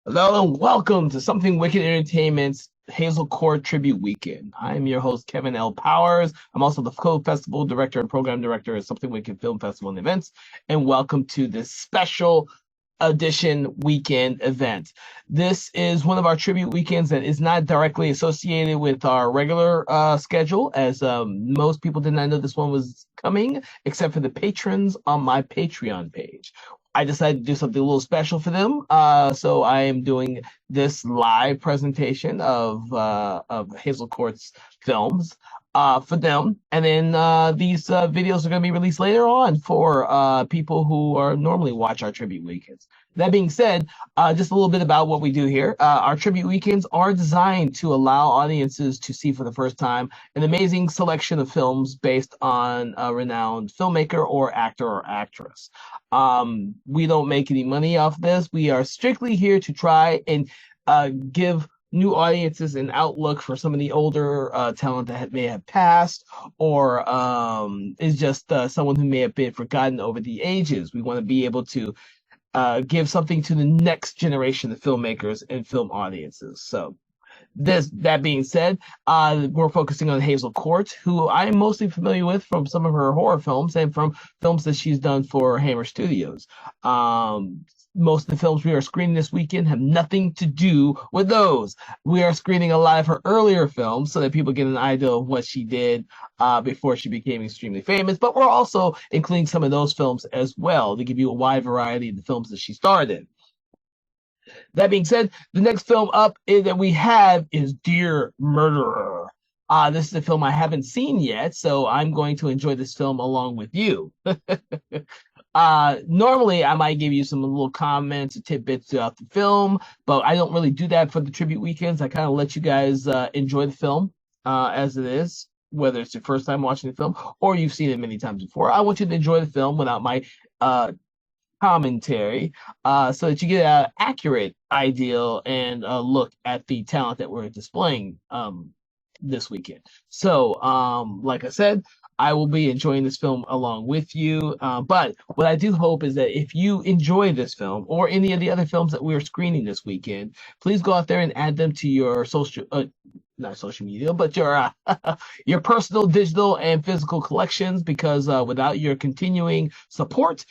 Hello and welcome to Something Wicked Entertainment's Hazel Court Tribute Weekend. I am your host, Kevin L. Powers. I'm also the co-festival director and program director at Something Wicked Film Festival and Events. And welcome to this special edition weekend event. This is one of our tribute weekends that is not directly associated with our regular schedule, as most people did not know this one was coming, except for the patrons on my Patreon page. I decided to do something a little special for them. So I am doing this live presentation of Hazel Court's films for them. And then these videos are going to be released later on for people who are normally watch our tribute weekends. That being said, just a little bit about what we do here. Our tribute weekends are designed to allow audiences to see for the first time an amazing selection of films based on a renowned filmmaker or actor or actress. We don't make any money off this. We are strictly here to try and give new audiences an outlook for some of the older talent that may have passed or is just someone who may have been forgotten over the ages. We want to be able to give something to the next generation of filmmakers and film audiences. So that being said, we're focusing on Hazel Court, who I'm mostly familiar with from some of her horror films and from films that she's done for Hammer Studios. Most of the films we are screening this weekend have nothing to do with those. We are screening a lot of her earlier films so that people get an idea of what she did before she became extremely famous. But we're also including some of those films as well to give you a wide variety of the films that she starred in. That being said, the next film up that we have is Dear Murderer. This is a film I haven't seen yet, so I'm going to enjoy this film along with you. Normally, I might give you some little comments or tidbits throughout the film, but I don't really do that for the tribute weekends. I kind of let you guys enjoy the film as it is, whether it's your first time watching the film or you've seen it many times before. I want you to enjoy the film without my commentary so that you get an accurate idea and a look at the talent that we're displaying this weekend. So, like I said, I will be enjoying this film along with you. But what I do hope is that if you enjoy this film or any of the other films that we're screening this weekend, please go out there and add them to your not social media, but your your personal digital and physical collections, because without your continuing support,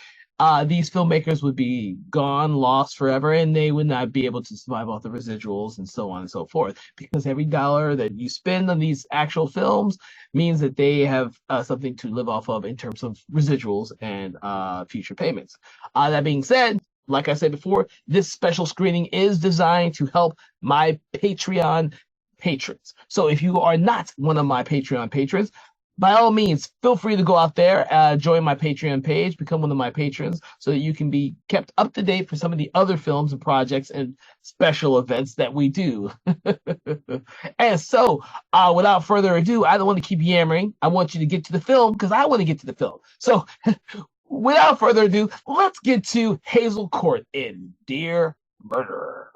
these filmmakers would be gone, lost forever, and they would not be able to survive off the residuals and so on and so forth. Because every dollar that you spend on these actual films means that they have something to live off of in terms of residuals and future payments. That being said, like I said before, this special screening is designed to help my Patreon patrons. So if you are not one of my Patreon patrons, by all means, feel free to go out there, join my Patreon page, become one of my patrons so that you can be kept up to date for some of the other films and projects and special events that we do. And so, without further ado, I don't want to keep yammering. I want you to get to the film because I want to get to the film. So, without further ado, let's get to Hazel Court in Dear Murderer.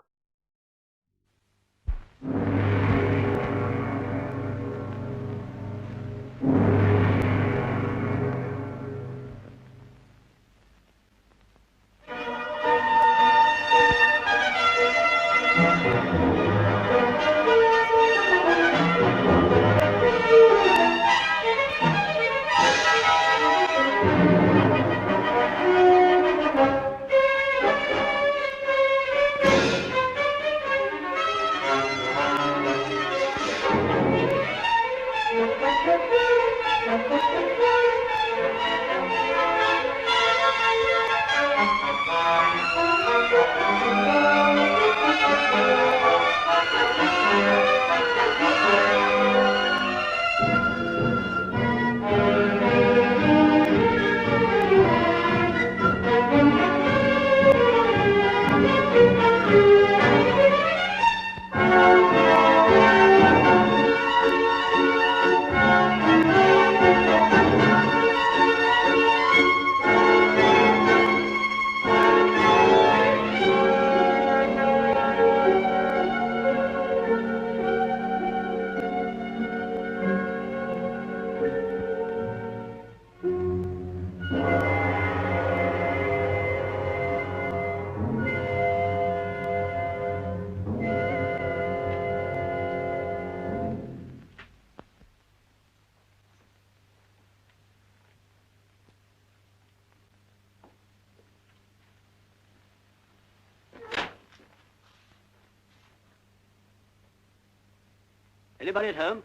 Anybody at home?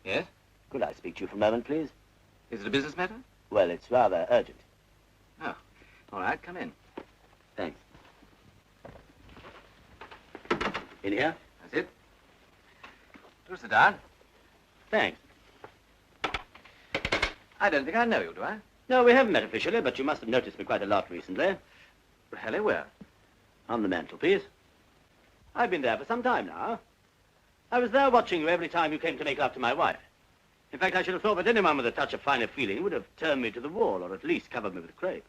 Yes? Could I speak to you for a moment, please? Is it a business matter? Well, it's rather urgent. Oh, all right, come in. Thanks. In here? That's it. Do sit down. Thanks. I don't think I know you, do I? No, we haven't met officially, but you must have noticed me quite a lot recently. Really, where? On the mantelpiece. I've been there for some time now. I was there watching you every time you came to make love to my wife. In fact, I should have thought that anyone with a touch of finer feeling would have turned me to the wall, or at least covered me with crepe.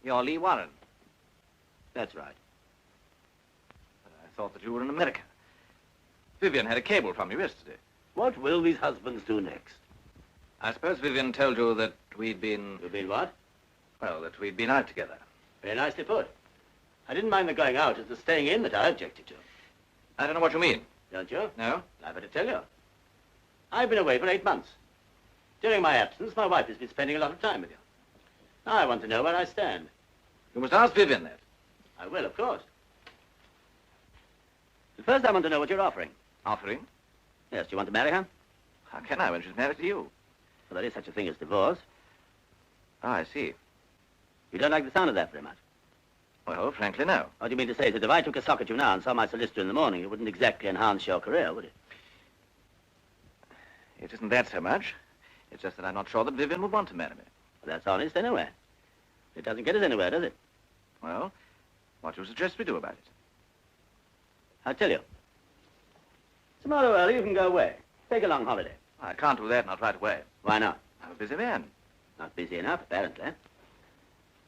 You're Lee Warren. That's right. I thought that you were in America. Vivian had a cable from you yesterday. What will these husbands do next? I suppose Vivian told you that we'd been... You've been what? Well, that we'd been out together. Very nicely put. I didn't mind the going out. It's the staying in that I objected to. I don't know what you mean. Don't you? No? I better tell you. I've been away for 8 months. During my absence, my wife has been spending a lot of time with you. Now I want to know where I stand. You must ask Vivian that. I will, of course. But first, I want to know what you're offering. Offering? Yes, do you want to marry her? How can I when she's married to you? Well, there is such a thing as divorce. Oh, I see. You don't like the sound of that very much? Well, frankly, no. What do you mean to say is that if I took a sock at you now and saw my solicitor in the morning, it wouldn't exactly enhance your career, would it? It isn't that so much. It's just that I'm not sure that Vivian would want to marry me. Well, that's honest anyway. It doesn't get us anywhere, does it? Well, what do you suggest we do about it? I'll tell you. Tomorrow early you can go away. Take a long holiday. I can't do that, not right away. Why not? I'm a busy man. Not busy enough, apparently.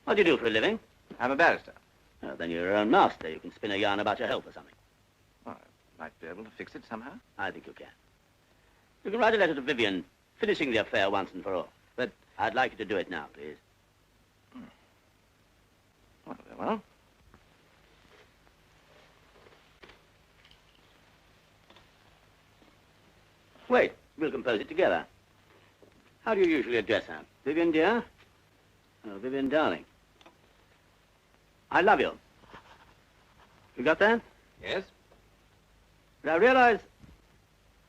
What do you do for a living? I'm a barrister. Oh, then you're your own master. You can spin a yarn about your health or something. Well, I might be able to fix it somehow. I think you can. You can write a letter to Vivian, finishing the affair once and for all. But I'd like you to do it now, please. Well, very well. Wait, we'll compose it together. How do you usually address her? Vivian, dear? Oh, Vivian, darling. I love you. You got that? Yes? But I realize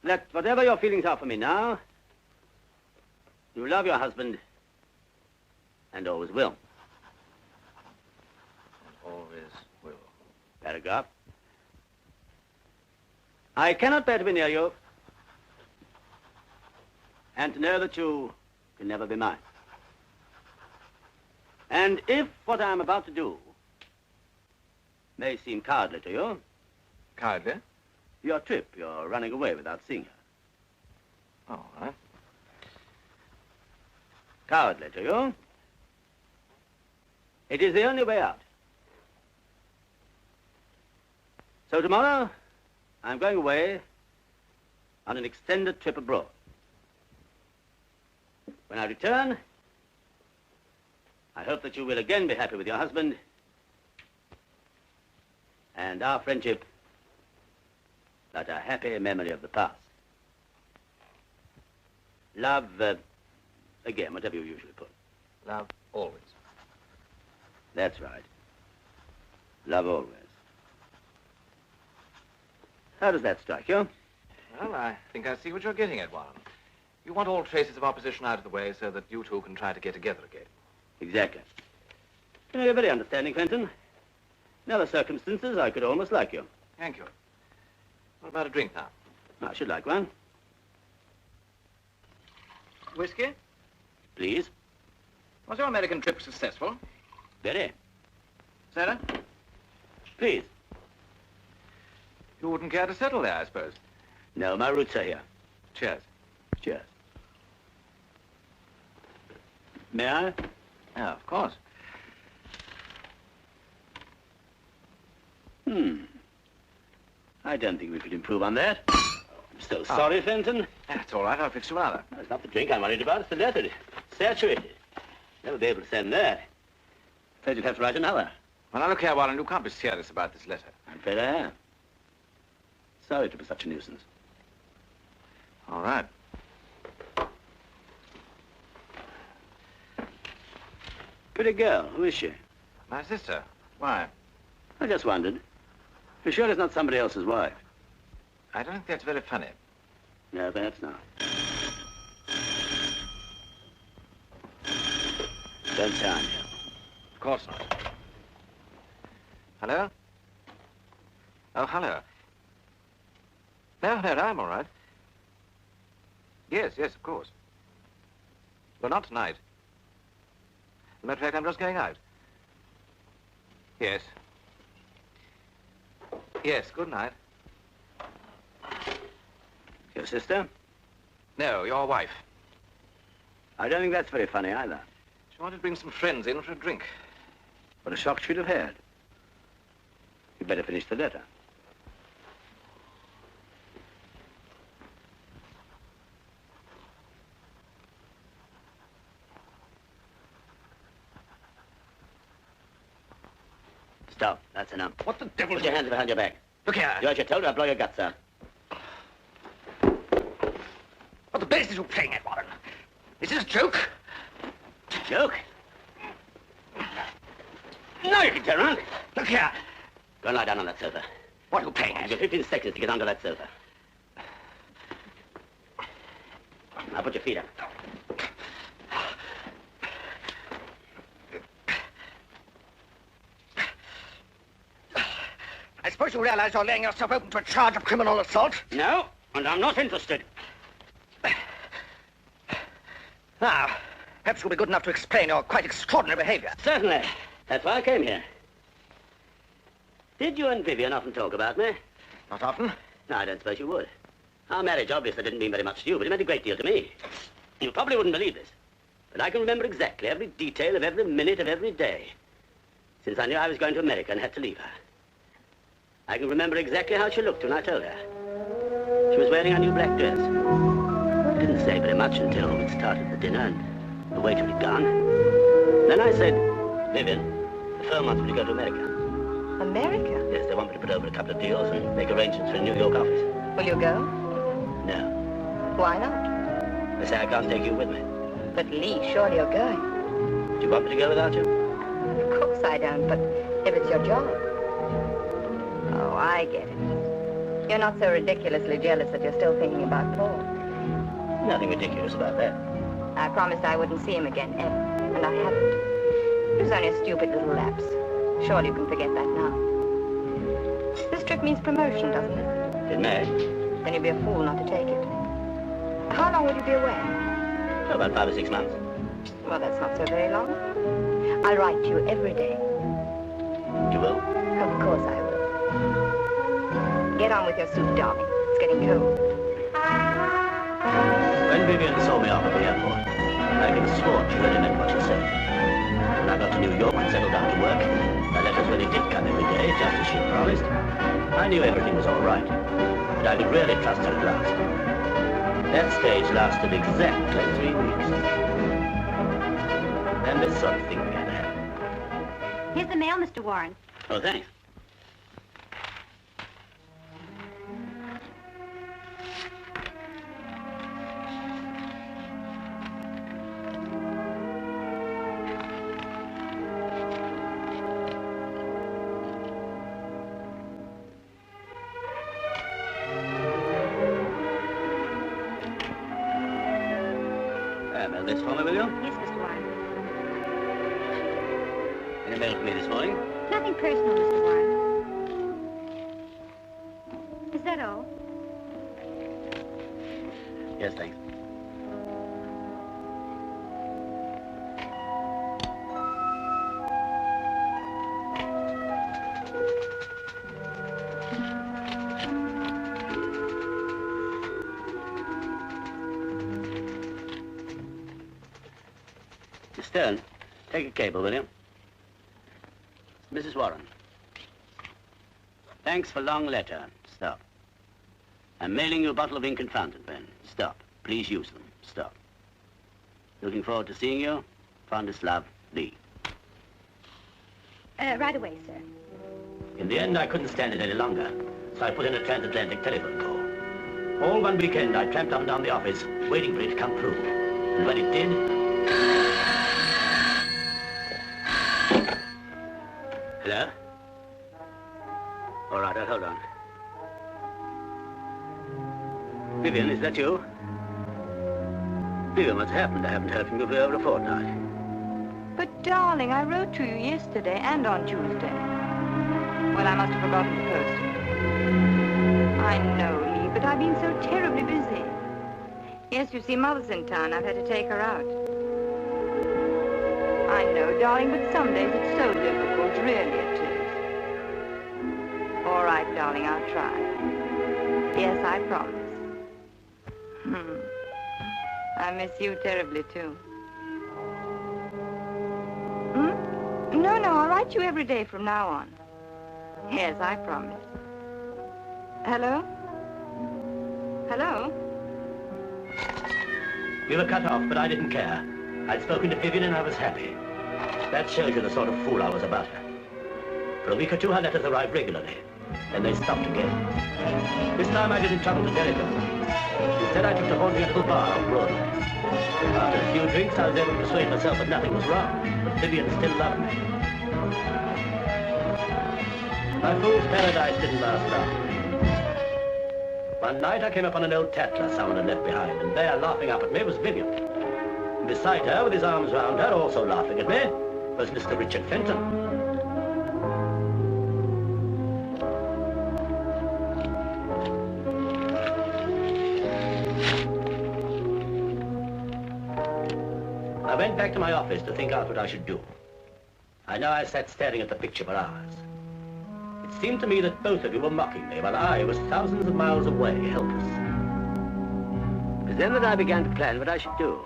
that whatever your feelings are for me now, you love your husband and always will. Always will. Paragraph. I cannot bear to be near you and to know that you can never be mine. And if what I am about to do may seem cowardly to you, Kindly? your trip, you're running away without seeing her. All right. Cowardly to you, it is the only way out. So tomorrow, I'm going away on an extended trip abroad. When I return, I hope that you will again be happy with your husband and our friendship but a happy memory of the past. Love, again, whatever you usually put. Love always. That's right. Love always. How does that strike you? Well, I think I see what you're getting at, Warren. You want all traces of opposition out of the way so that you two can try to get together again. Exactly. You know, you're very understanding, Fenton. In other circumstances, I could almost like you. Thank you. What about a drink now? I should like one. Whiskey? Please. Was your American trip successful? Very. Sarah? Please. You wouldn't care to settle there, I suppose. No, my roots are here. Cheers. Cheers. May I? Yeah, of course. I don't think we could improve on that. I'm so sorry, Fenton. That's all right. I'll fix you another. No, it's not the drink I'm worried about. It's the letter. It's saturated. Never be able to send that. Afraid you'd have to write another. Well, now, look here, Warren. You can't be serious about this letter. I'm afraid I am. Sorry to be such a nuisance. All right. Pretty girl. Who is she? My sister. Why? I just wondered. You're sure it's not somebody else's wife? I don't think that's very funny. No, perhaps not. Don't sound you. Of course not. Hello? Oh, hello. No, I'm all right. Yes, of course. Well, not tonight. As a matter of fact, I'm just going out. Yes. Yes, good night. Your sister? No, your wife. I don't think that's very funny either. She wanted to bring some friends in for a drink. What a shock she'd have had. You'd better finish the letter. Stop. That's enough. What the devil? Put your hands behind your back. Look here. Do as you're told, or I'll blow your guts out. What the basis are you playing at, Warren? Is this a joke? Joke? No, you can turn around. Look here. Go and lie down on that sofa. What are you playing You've at? got 15 seconds to get onto that sofa. Now put your feet up. I suppose you realize you're laying yourself open to a charge of criminal assault? No, and I'm not interested. Now, perhaps you'll be good enough to explain your quite extraordinary behavior. Certainly. That's why I came here. Did you and Vivian often talk about me? Not often. No, I don't suppose you would. Our marriage obviously didn't mean very much to you, but it meant a great deal to me. You probably wouldn't believe this, but I can remember exactly every detail of every minute of every day, since I knew I was going to America and had to leave her. I can remember exactly how she looked when I told her. She was wearing a new black dress. I didn't say very much until we'd started the dinner and the waiter had gone. Then I said, Vivian, the firm wants me to go to America. America? Yes, they want me to put over a couple of deals and make arrangements for a New York office. Will you go? No. Why not? They say I can't take you with me. But Lee, surely you're going. Do you want me to go without you? Of course I don't, but if it's your job. Oh, I get it. You're not so ridiculously jealous that you're still thinking about Paul. Nothing ridiculous about that. I promised I wouldn't see him again, ever, and I haven't. It was only a stupid little lapse. Surely you can forget that now. This trip means promotion, doesn't it? It may. Then you'd be a fool not to take it. How long would you be away? Oh, about 5 or 6 months. Well, that's not so very long. I'll write to you every day. You will? Of course I will. Get on with your soup, darling. It's getting cold. When Vivian saw me off at the airport, I could have sworn she really meant what she said. When I got to New York and settled down to work, her letters really did come every day, just as she'd promised. I knew everything was all right, but I could really trust her at last. That stage lasted exactly 3 weeks. And this sort of thing began to happen. Here's the mail, Mr. Warren. Oh, thanks. This for me, will you? Yes, Mr. Warren. Any mail for me this morning? Nothing personal, Mr. Warren. Is that all? Yes, thanks. Stern, take a cable, will you? Mrs. Warren. Thanks for long letter. Stop. I'm mailing you a bottle of ink and fountain pen. Stop. Please use them. Stop. Looking forward to seeing you. Fondest love, Lee. Right away, sir. In the end, I couldn't stand it any longer, so I put in a transatlantic telephone call. All one weekend, I tramped up and down the office, waiting for it to come through. And when it did... Hello? All right, I'll hold on. Vivian, is that you? Vivian, what's happened? I haven't heard from you for over a fortnight. But, darling, I wrote to you yesterday and on Tuesday. Well, I must have forgotten to post it. I know, Lee, but I've been so terribly busy. Yes, you see, Mother's in town. I've had to take her out. I know, darling, but some days it's so difficult. Really it is. All right, darling, I'll try. Yes, I promise. I miss you terribly, too. No, I'll write you every day from now on. Yes, I promise. Hello? Hello? We were cut off, but I didn't care. I'd spoken to Vivian and I was happy. That shows you the sort of fool I was about her. For a week or two, her letters arrived regularly. Then they stopped again. This time I didn't travel to Jericho. Instead, I took to haunting a little bar on Broadway. After a few drinks, I was able to persuade myself that nothing was wrong, but Vivian still loved me. My fool's paradise didn't last long. One night, I came upon an old tattler someone had left behind, and there, laughing up at me, was Vivian. And beside her, with his arms round her, also laughing at me, was Mr. Richard Fenton. went back to my office to think out what I should do. I know I sat staring at the picture for hours. It seemed to me that both of you were mocking me, while I was thousands of miles away, helpless. It was then that I began to plan what I should do,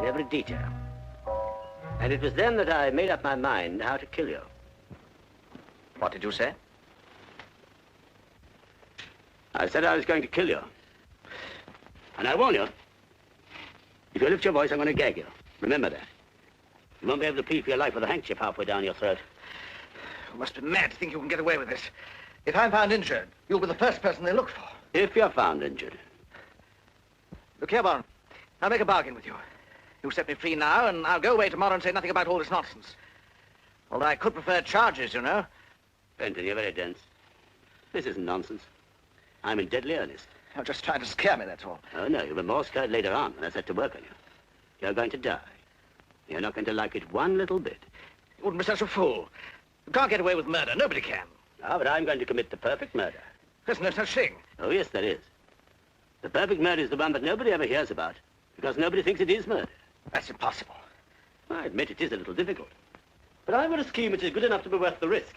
in every detail. And it was then that I made up my mind how to kill you. What did you say? I said I was going to kill you. And I warn you, if you lift your voice, I'm going to gag you. Remember that. You won't be able to plead for your life with a handkerchief halfway down your throat. You must be mad to think you can get away with this. If I'm found injured, you'll be the first person they look for. If you're found injured. Look here, Warren. I'll make a bargain with you. You set me free now, and I'll go away tomorrow and say nothing about all this nonsense. Although I could prefer charges, you know. Fenton, you're very dense. This isn't nonsense. I'm in deadly earnest. You're just trying to scare me, that's all. Oh, no, you'll be more scared later on when I set to work on you. You're going to die. You're not going to like it one little bit. You wouldn't be such a fool. You can't get away with murder. Nobody can. Ah, but I'm going to commit the perfect murder. There's no such thing. Oh, yes, there is. The perfect murder is the one that nobody ever hears about, because nobody thinks it is murder. That's impossible. I admit it is a little difficult. But I've got a scheme which is good enough to be worth the risk.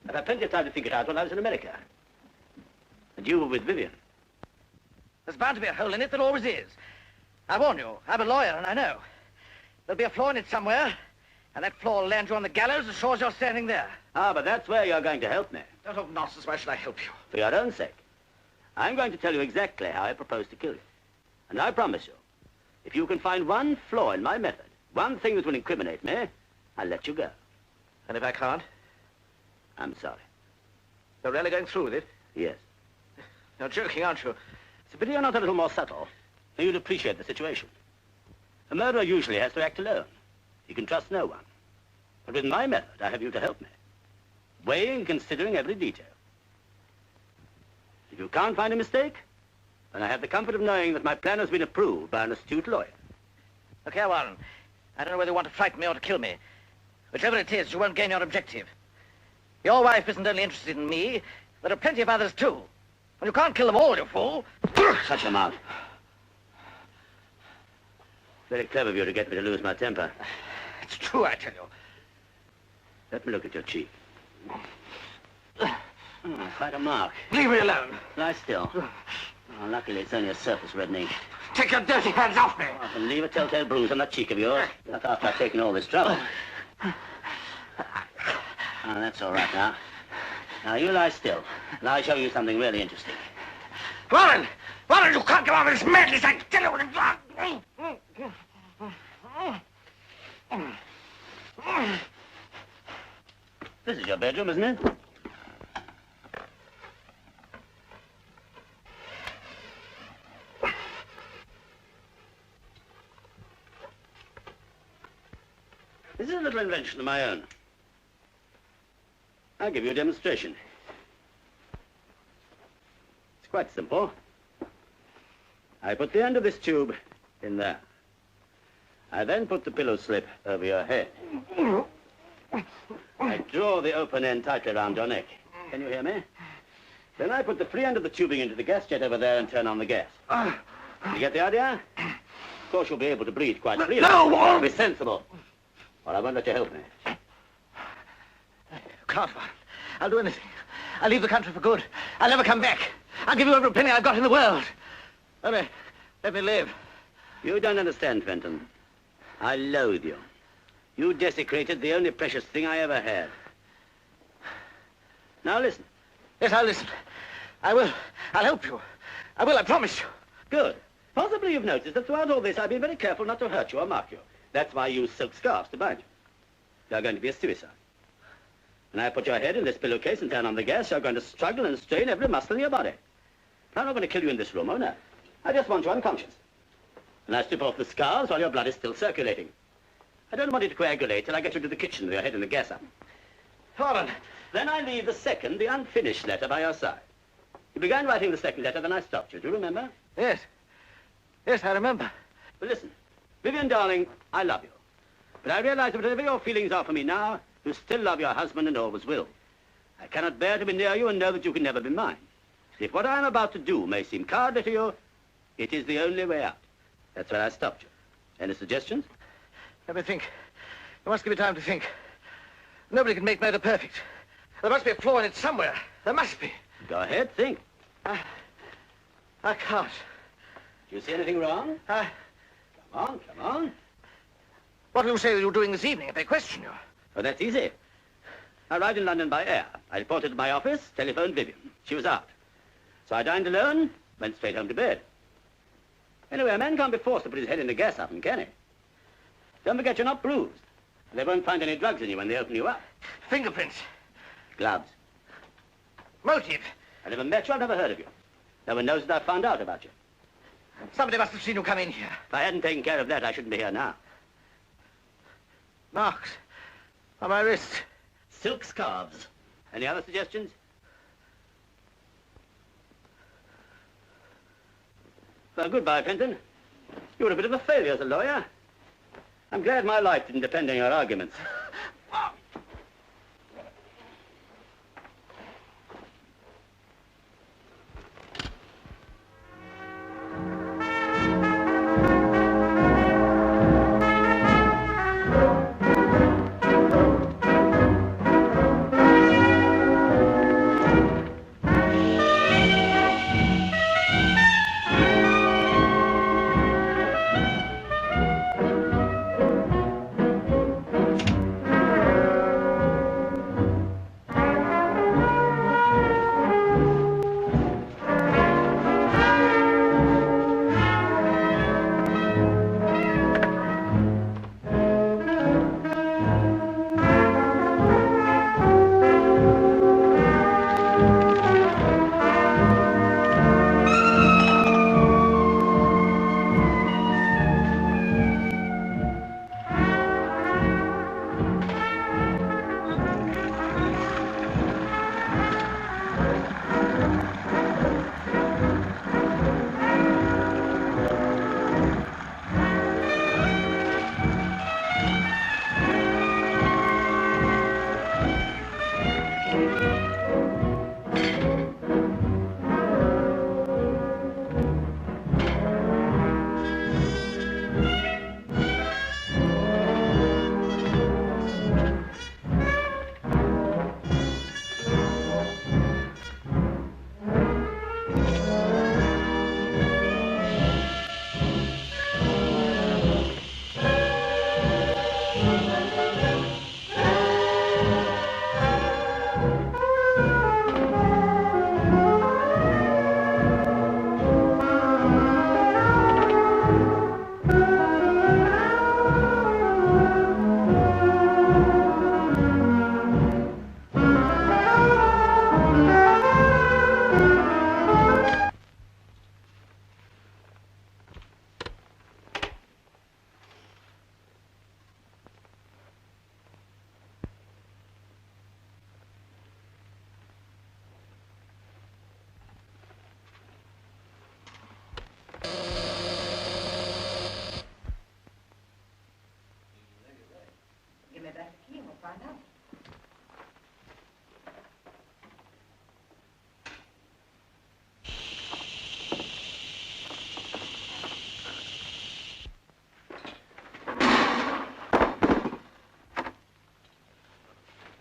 I've had plenty of time to think it out while I was in America. And you were with Vivian. There's bound to be a hole in it. There always is. I warn you, I'm a lawyer and I know. There'll be a flaw in it somewhere, and that flaw will land you on the gallows as sure as you're standing there. Ah, but that's where you're going to help me. Don't talk nonsense. Why should I help you? For your own sake. I'm going to tell you exactly how I propose to kill you. And I promise you, if you can find one flaw in my method, one thing that will incriminate me, I'll let you go. And if I can't? I'm sorry. You're really going through with it? Yes. You're joking, aren't you? It's a pity you're not a little more subtle, and you'd appreciate the situation. A murderer usually has to act alone. He can trust no one. But with my method, I have you to help me, weighing and considering every detail. If you can't find a mistake, then I have the comfort of knowing that my plan has been approved by an astute lawyer. Look here, Warren. I don't know whether you want to frighten me or to kill me. Whichever it is, you won't gain your objective. Your wife isn't only interested in me, there are plenty of others too. And you can't kill them all, you fool. Shut your mouth. Very clever of you to get me to lose my temper. It's true, I tell you. Let me look at your cheek. Oh, quite a mark. Leave me alone. Lie still. Oh, luckily, it's only a surface reddening. Take your dirty hands off me. Oh, and leave a telltale bruise on that cheek of yours. Not after I've taken all this trouble. Oh, that's all right now. Now, you lie still, and I'll show you something really interesting. Warren! Warren, you can't go on with this madness, I tell you. This is your bedroom, isn't it? This is a little invention of my own. I'll give you a demonstration. It's quite simple. I put the end of this tube in there. I then put the pillow slip over your head. I draw the open end tightly around your neck. Can you hear me? Then I put the free end of the tubing into the gas jet over there and turn on the gas. You get the idea? Of course, you'll be able to breathe quite freely. No! Be sensible. Or I won't let you help me. You can't, Warren. I'll do anything. I'll leave the country for good. I'll never come back. I'll give you every penny I've got in the world. Only, let me live. You don't understand, Fenton. I loathe you. You desecrated the only precious thing I ever had. Now listen. Yes, I'll listen. I will. I'll help you. I will, I promise you. Good. Possibly you've noticed that throughout all this I've been very careful not to hurt you or mark you. That's why I use silk scarves to bind you. You're going to be a suicide. When I put your head in this pillowcase and turn on the gas, you're going to struggle and strain every muscle in your body. I'm not going to kill you in this room, oh no. I just want you unconscious. And I strip off the scarves while your blood is still circulating. I don't want it to coagulate till I get you to the kitchen with your head in the gas up. Warren. Then I leave the second, the unfinished letter by your side. You began writing the second letter, then I stopped you. Do you remember? Yes. Yes, I remember. Well, listen. Vivian, darling, I love you. But I realize that whatever your feelings are for me now, you still love your husband and always will. I cannot bear to be near you and know that you can never be mine. If what I am about to do may seem cowardly to you, it is the only way out. That's where I stopped you. Any suggestions? Let me think. You must give me time to think. Nobody can make murder perfect. There must be a flaw in it somewhere. There must be. Go ahead, think. I can't. Do you see anything wrong? Come on, come on. What will you say you're doing this evening if they question you? Oh, that's easy. I arrived in London by air. I reported to my office, telephoned Vivian. She was out. So I dined alone, went straight home to bed. Anyway, a man can't be forced to put his head in the gas oven, can he? Don't forget you're not bruised. They won't find any drugs in you when they open you up. Fingerprints. Gloves. Motive. I never met you, I've never heard of you. No one knows that I found out about you. Somebody must have seen you come in here. If I hadn't taken care of that, I shouldn't be here now. Marks on my wrists. Silk scarves. Any other suggestions? Well, goodbye, Fenton. You were a bit of a failure as a lawyer. I'm glad my life didn't depend on your arguments.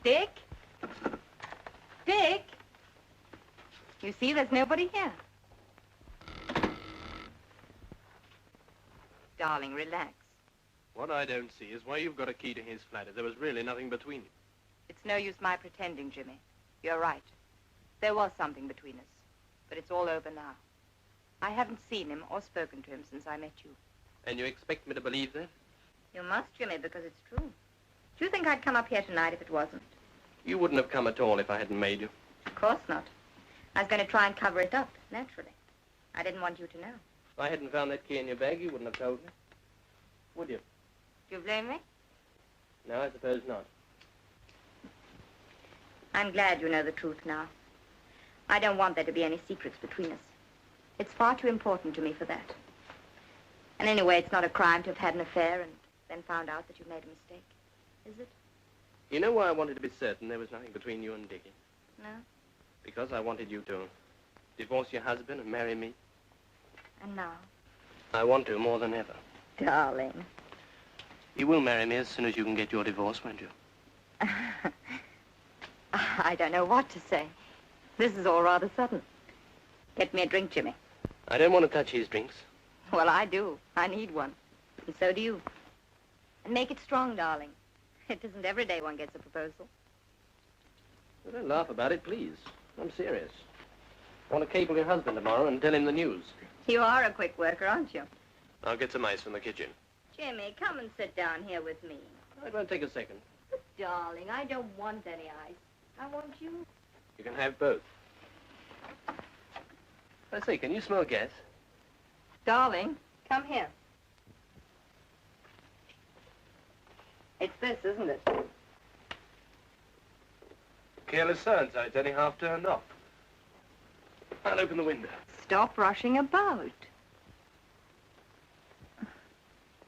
Dick? Dick? You see, there's nobody here. Darling, relax. What I don't see is why you've got a key to his flat if there was really nothing between you. It's no use my pretending, Jimmy. You're right. There was something between us, but it's all over now. I haven't seen him or spoken to him since I met you. And you expect me to believe that? You must, Jimmy, because it's true. Do you think I'd come up here tonight if it wasn't? You wouldn't have come at all if I hadn't made you. Of course not. I was going to try and cover it up, naturally. I didn't want you to know. If I hadn't found that key in your bag, you wouldn't have told me. Would you? Do you blame me? No, I suppose not. I'm glad you know the truth now. I don't want there to be any secrets between us. It's far too important to me for that. And anyway, it's not a crime to have had an affair and then found out that you made a mistake, is it? You know why I wanted to be certain there was nothing between you and Dickie? No? Because I wanted you to divorce your husband and marry me. And now? I want to more than ever. Darling. You will marry me as soon as you can get your divorce, won't you? I don't know what to say. This is all rather sudden. Get me a drink, Jimmy. I don't want to touch his drinks. Well, I do. I need one. And so do you. And make it strong, darling. It isn't every day one gets a proposal. Well, don't laugh about it, please. I'm serious. I want to cable your husband tomorrow and tell him the news. You are a quick worker, aren't you? I'll get some ice from the kitchen. Jimmy, come and sit down here with me. It won't take a second. But, darling, I don't want any ice. I want you. You can have both. I say, can you smell gas? Darling, come here. It's this, isn't it? Careless so-and-so. It's only half turned off. I'll open the window. Stop rushing about.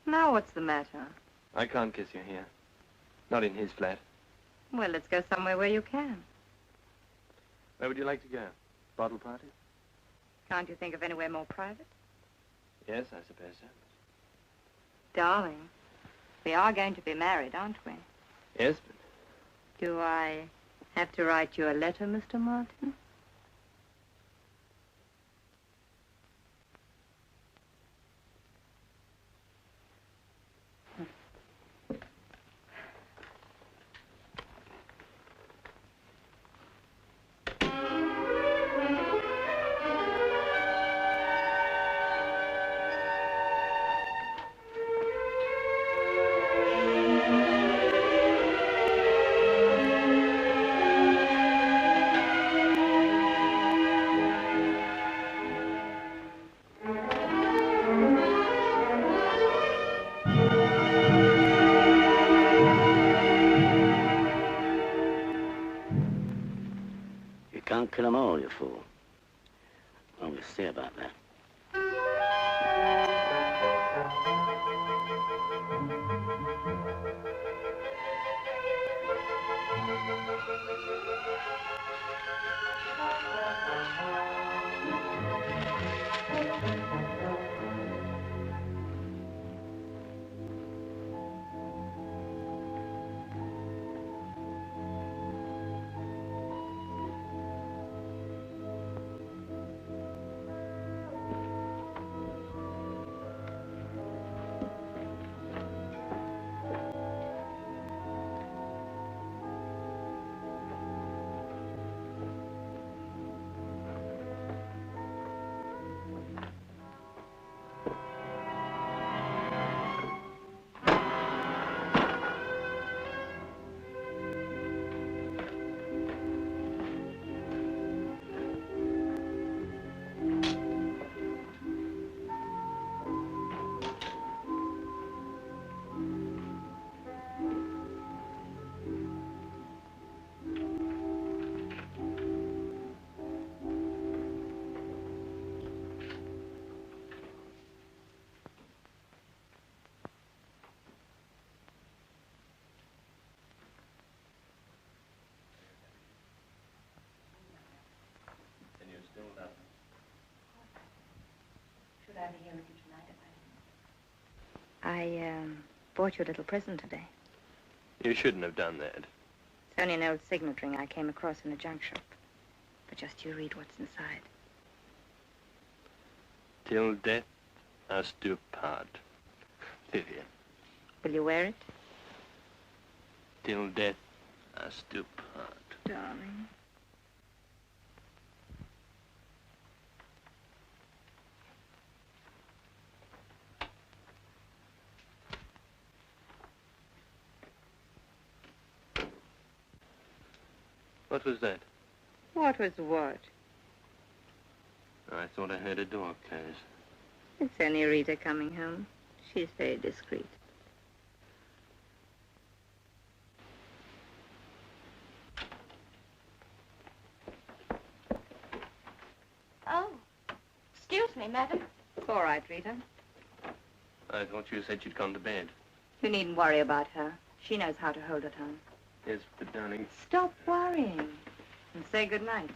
Now what's the matter? I can't kiss you here. Not in his flat. Well, let's go somewhere where you can. Where would you like to go? Bottle party? Can't you think of anywhere more private? Yes, I suppose so. Darling, we are going to be married, aren't we? Yes, but... Do I have to write you a letter, Mr. Martin? Can't kill 'em all, you fool. Well, we'll see about that. Should I be here with you tonight if I bought you a little present today. You shouldn't have done that. It's only an old signet ring I came across in a junk shop. But just you read what's inside. Till death us do part. Vivian. Will you wear it? Till death us do part. Darling. What was that? What was what? I thought I heard a door close. It's only Rita coming home. She's very discreet. Oh, excuse me, madam. All right, Rita. I thought you said she'd gone to bed. You needn't worry about her. She knows how to hold her tongue. Yes, but darling... Stop worrying and say good night.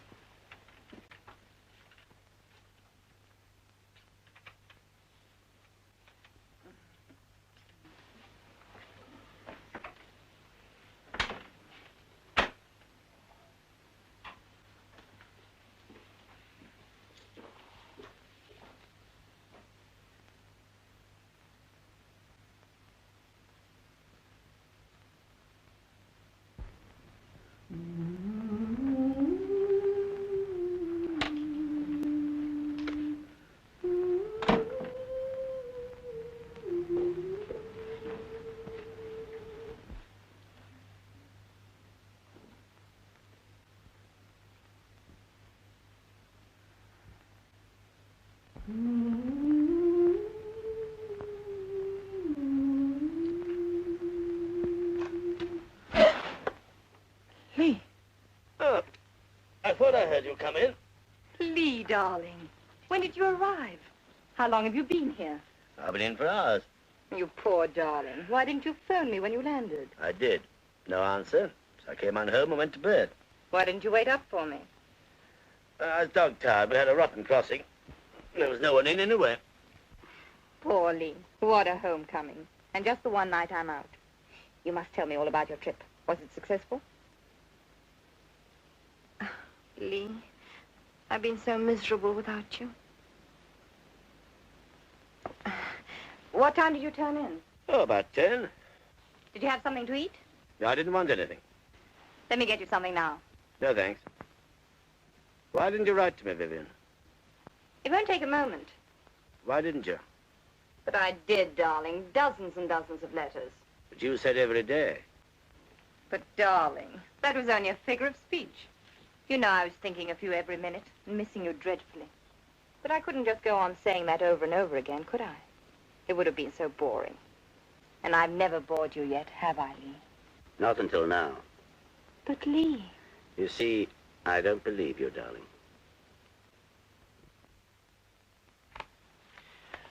thought I heard you come in. Lee, darling, when did you arrive? How long have you been here? I've been in for hours. You poor darling. Why didn't you phone me when you landed? I did. No answer. So I came on home and went to bed. Why didn't you wait up for me? I was dog-tired. We had a rotten crossing. There was no one in anyway. Poor Lee. What a homecoming. And just the one night I'm out. You must tell me all about your trip. Was it successful? Lee, I've been so miserable without you. What time did you turn in? Oh, about 10. Did you have something to eat? No, I didn't want anything. Let me get you something now. No, thanks. Why didn't you write to me, Vivian? It won't take a moment. Why didn't you? But I did, darling. Dozens and dozens of letters. But you said every day. But, darling, that was only a figure of speech. You know I was thinking of you every minute and missing you dreadfully. But I couldn't just go on saying that over and over again, could I? It would have been so boring. And I've never bored you yet, have I, Lee? Not until now. But, Lee... You see, I don't believe you, darling.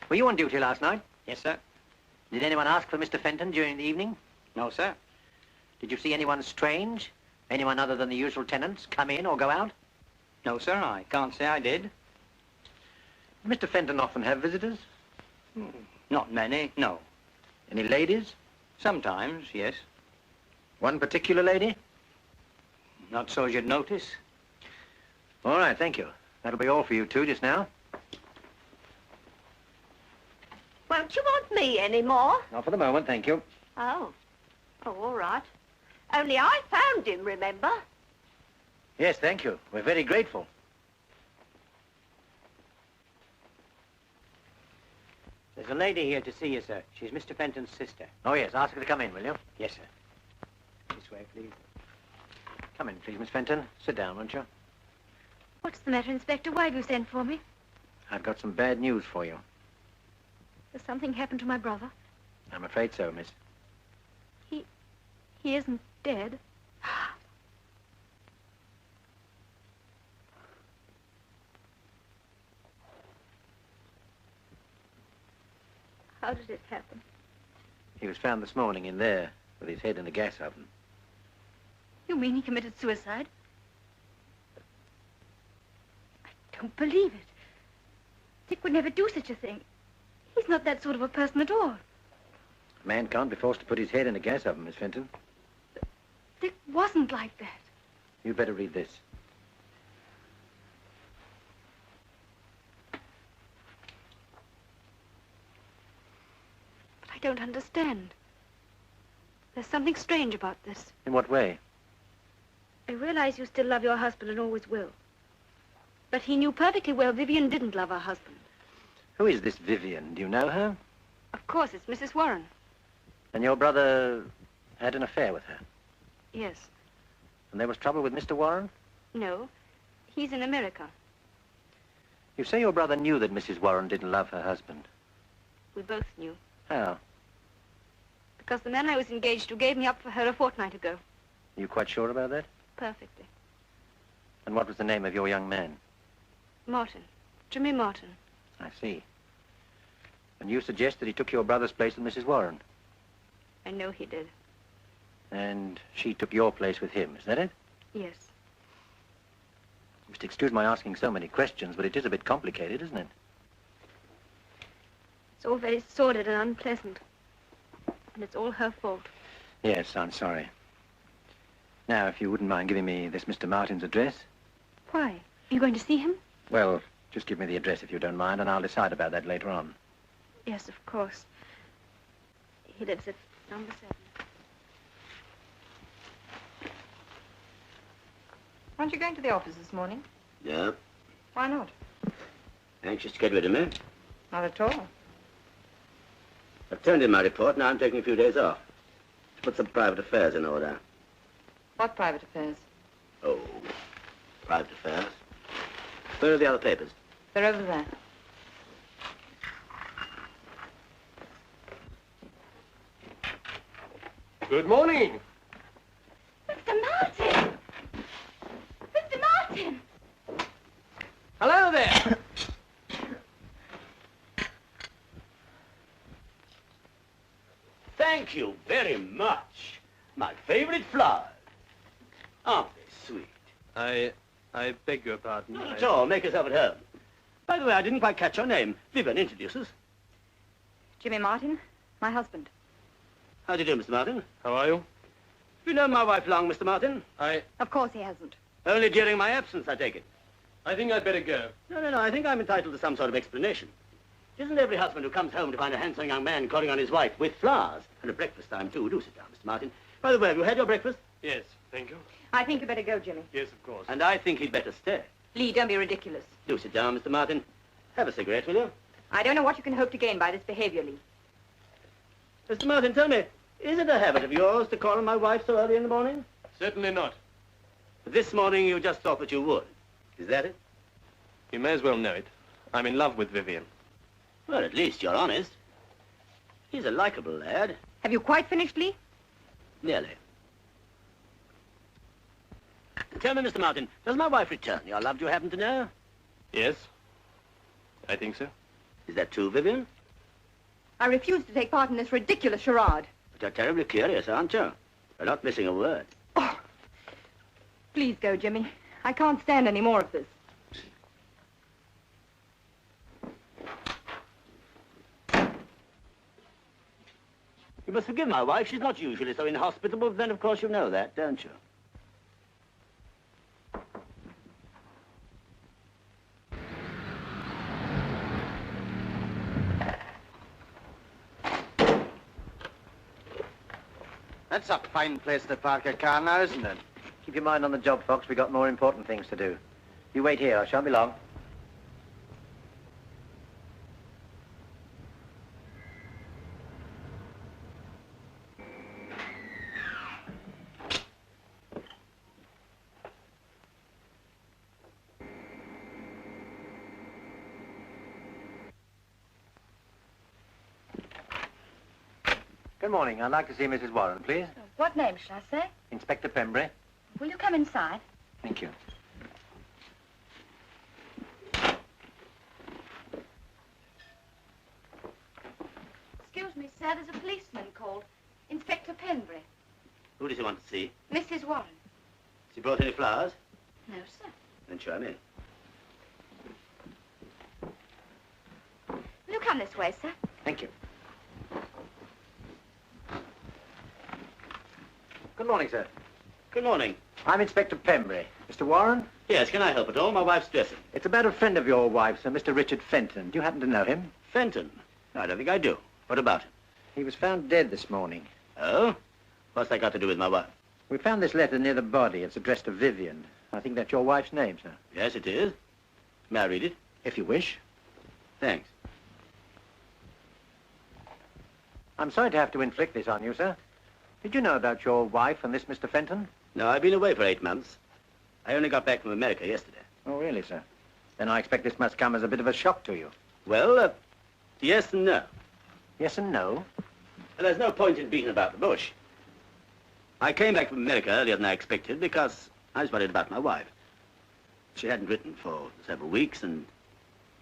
Were you on duty last night? Yes, sir. Did anyone ask for Mr. Fenton during the evening? No, sir. Did you see anyone strange? Anyone other than the usual tenants come in or go out? No, sir, I can't say I did. Did Mr. Fenton often have visitors? Not many, no. Any ladies? Sometimes, yes. One particular lady? Not so as you'd notice. All right, thank you. That'll be all for you two just now. Won't you want me anymore? Not for the moment, thank you. Oh. Oh, all right. Only I found him, remember? Yes, thank you. We're very grateful. There's a lady here to see you, sir. She's Mr. Fenton's sister. Oh, yes. Ask her to come in, will you? Yes, sir. This way, please. Come in, please, Miss Fenton. Sit down, won't you? What's the matter, Inspector? Why have you sent for me? I've got some bad news for you. Has something happened to my brother? I'm afraid so, miss. He isn't dead. How did it happen? He was found this morning in there with his head in a gas oven. You mean he committed suicide? I don't believe it. Dick would never do such a thing. He's not that sort of a person at all. A man can't be forced to put his head in a gas oven, Miss Fenton. Dick wasn't like that. You'd better read this. But I don't understand. There's something strange about this. In what way? I realize you still love your husband and always will. But he knew perfectly well Vivian didn't love her husband. Who is this Vivian? Do you know her? Of course, it's Mrs. Warren. And your brother had an affair with her? Yes. And there was trouble with Mr. Warren? No. He's in America. You say your brother knew that Mrs. Warren didn't love her husband. We both knew. How? Because the man I was engaged to gave me up for her a fortnight ago. Are you quite sure about that? Perfectly. And what was the name of your young man? Martin. Jimmy Martin. I see. And you suggest that he took your brother's place with Mrs. Warren? I know he did. And she took your place with him, is that it? Yes. You must excuse my asking so many questions, but it is a bit complicated, isn't it? It's all very sordid and unpleasant. And it's all her fault. Yes, I'm sorry. Now, if you wouldn't mind giving me this Mr. Martin's address. Why? Are you going to see him? Well, just give me the address if you don't mind, and I'll decide about that later on. Yes, of course. He lives at number 7. Aren't you going to the office this morning? Yeah. Why not? Anxious to get rid of me? Not at all. I've turned in my report. Now I'm taking a few days off to put some private affairs in order. What private affairs? Oh, private affairs. Where are the other papers? They're over there. Good morning. Mr. Martin! Mr. Martin! Thank you very much. My favorite flowers. Aren't they sweet? I beg your pardon. Not at all. Make yourself at home. By the way, I didn't quite catch your name. Vivian, introduce us. Jimmy Martin, my husband. How do you do, Mr. Martin? How are you? Have you known my wife long, Mr. Martin? Of course he hasn't. Only during my absence, I take it. I think I'd better go. No. I think I'm entitled to some sort of explanation. Isn't every husband who comes home to find a handsome young man calling on his wife with flowers, and at breakfast time, too? Do sit down, Mr. Martin. By the way, have you had your breakfast? Yes, thank you. I think you better go, Jimmy. Yes, of course. And I think he'd better stay. Lee, don't be ridiculous. Do sit down, Mr. Martin. Have a cigarette, will you? I don't know what you can hope to gain by this behavior, Lee. Mr. Martin, tell me, is it a habit of yours to call on my wife so early in the morning? Certainly not. This morning you just thought that you would. Is that it? You may as well know it. I'm in love with Vivian. Well, at least you're honest. He's a likable lad. Have you quite finished, Lee? Nearly. Tell me, Mr. Martin, does my wife return your love, do you happen to know? Yes, I think so. Is that true, Vivian? I refuse to take part in this ridiculous charade. But you're terribly curious, aren't you? You're not missing a word. Oh. Please go, Jimmy. I can't stand any more of this. You must forgive my wife. She's not usually so inhospitable, but then, of course, you know that, don't you? That's a fine place to park a car now, isn't it? Keep your mind on the job, Fox. We've got more important things to do. You wait here. I shan't be long. Good morning. I'd like to see Mrs. Warren, please. What name shall I say? Inspector Pembury. Will you come inside? Thank you. Excuse me, sir, there's a policeman called. Inspector Penbury. Who does he want to see? Mrs. Warren. Has he brought any flowers? No, sir. Then show him in. Will you come this way, sir? Thank you. Good morning, sir. Good morning. I'm Inspector Pembury. Mr. Warren? Yes, can I help at all? My wife's dressing. It's about a friend of your wife, sir, Mr. Richard Fenton. Do you happen to know him? Fenton? I don't think I do. What about him? He was found dead this morning. Oh? What's that got to do with my wife? We found this letter near the body. It's addressed to Vivian. I think that's your wife's name, sir. Yes, it is. May I read it? If you wish. Thanks. I'm sorry to have to inflict this on you, sir. Did you know about your wife and this Mr. Fenton? No, I've been away for 8 months. I only got back from America yesterday. Oh, really, sir? Then I expect this must come as a bit of a shock to you. Well, yes and no. Yes and no? And there's no point in beating about the bush. I came back from America earlier than I expected because I was worried about my wife. She hadn't written for several weeks, and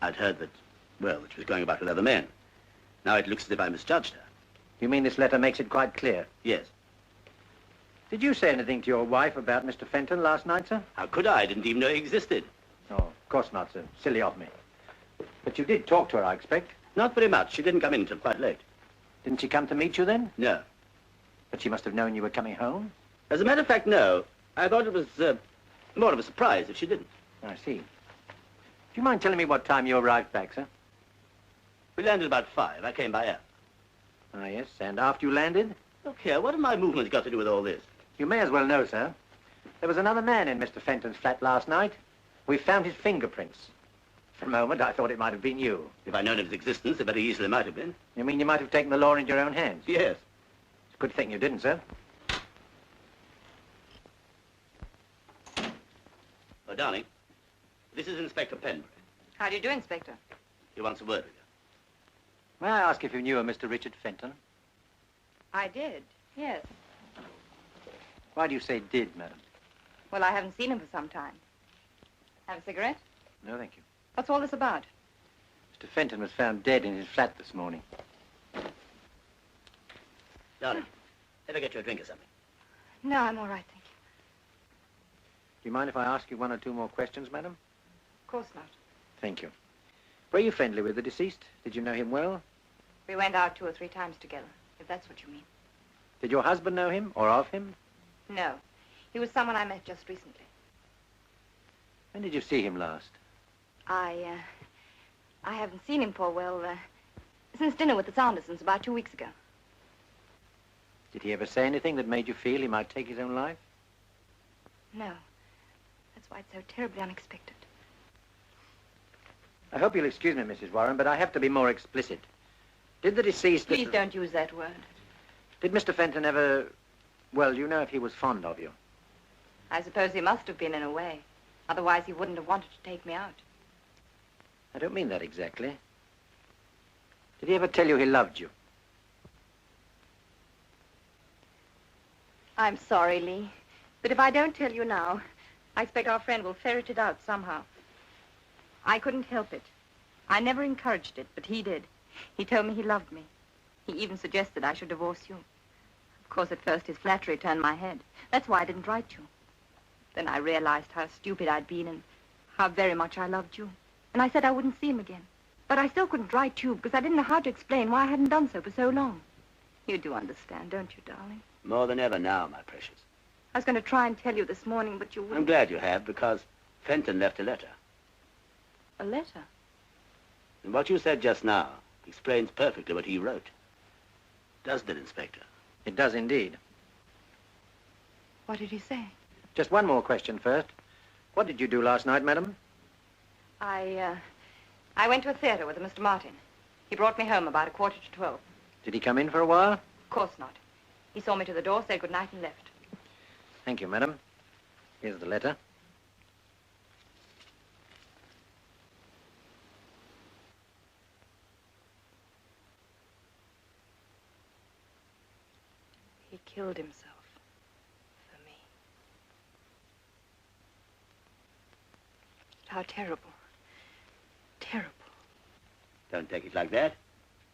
I'd heard that, well, that she was going about with other men. Now it looks as if I misjudged her. You mean this letter makes it quite clear? Yes. Did you say anything to your wife about Mr. Fenton last night, sir? How could I? I didn't even know he existed. Oh, of course not, sir. Silly of me. But you did talk to her, I expect. Not very much. She didn't come in until quite late. Didn't she come to meet you then? No. But she must have known you were coming home? As a matter of fact, no. I thought it was more of a surprise if she didn't. I see. Do you mind telling me what time you arrived back, sir? We landed about 5. I came by air. Ah, yes. And after you landed? Look here, what have my movements got to do with all this? You may as well know, sir. There was another man in Mr. Fenton's flat last night. We found his fingerprints. For a moment, I thought it might have been you. If I'd known of his existence, it very easily might have been. You mean you might have taken the law into your own hands? Yes. It's a good thing you didn't, sir. Oh, darling, this is Inspector Penbury. How do you do, Inspector? He wants a word with you. May I ask if you knew a Mr. Richard Fenton? I did, yes. Why do you say did, madam? Well, I haven't seen him for some time. Have a cigarette? No, thank you. What's all this about? Mr. Fenton was found dead in his flat this morning. Darling, ever get you a drink or something? No, I'm all right, thank you. Do you mind if I ask you one or two more questions, madam? Of course not. Thank you. Were you friendly with the deceased? Did you know him well? We went out 2 or 3 times together, if that's what you mean. Did your husband know him or of him? No. He was someone I met just recently. When did you see him last? I haven't seen him for, since dinner with the Sandersons about 2 weeks ago. Did he ever say anything that made you feel he might take his own life? No. That's why it's so terribly unexpected. I hope you'll excuse me, Mrs. Warren, but I have to be more explicit. Did the deceased... Please don't use that word. Did Mr. Fenton ever... Well, you know if he was fond of you? I suppose he must have been in a way. Otherwise, he wouldn't have wanted to take me out. I don't mean that exactly. Did he ever tell you he loved you? I'm sorry, Lee. But if I don't tell you now, I expect our friend will ferret it out somehow. I couldn't help it. I never encouraged it, but he did. He told me he loved me. He even suggested I should divorce you. Of course, at first his flattery turned my head. That's why I didn't write you. Then I realized how stupid I'd been and how very much I loved you. And I said I wouldn't see him again. But I still couldn't write you because I didn't know how to explain why I hadn't done so for so long. You do understand, don't you, darling? More than ever now, my precious. I was going to try and tell you this morning, but you wouldn't. I'm glad you have, because Fenton left a letter. A letter? And what you said just now explains perfectly what he wrote. Doesn't it, Inspector? It does indeed. What did he say? Just one more question first. What did you do last night, madam? I went to a theater with Mr. Martin. He brought me home about 11:45. Did he come in for a while? Of course not. He saw me to the door, said good night, and left. Thank you, madam. Here's the letter. He killed himself for me. How terrible. Terrible. Don't take it like that.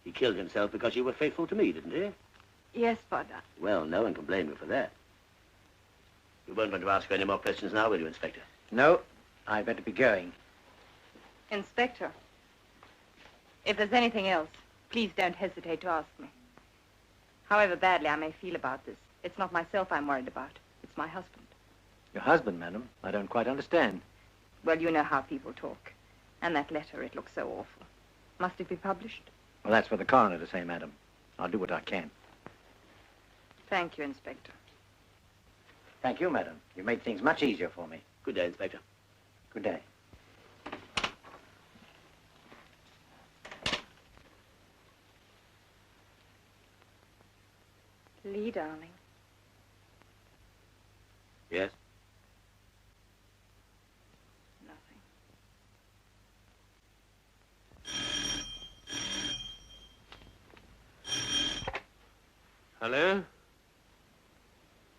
He killed himself because you were faithful to me, didn't he? Yes, but... Well, no one can blame you for that. You won't want to ask any more questions now, will you, Inspector? No, I'd better be going. Inspector, if there's anything else, please don't hesitate to ask me. However badly I may feel about this, it's not myself I'm worried about. It's my husband. Your husband, madam? I don't quite understand. Well, you know how people talk. And that letter, it looks so awful. Must it be published? Well, that's for the coroner to say, madam. I'll do what I can. Thank you, Inspector. Thank you, madam. You made things much easier for me. Good day, Inspector. Good day. Lee, darling. Yes? Nothing. Hello?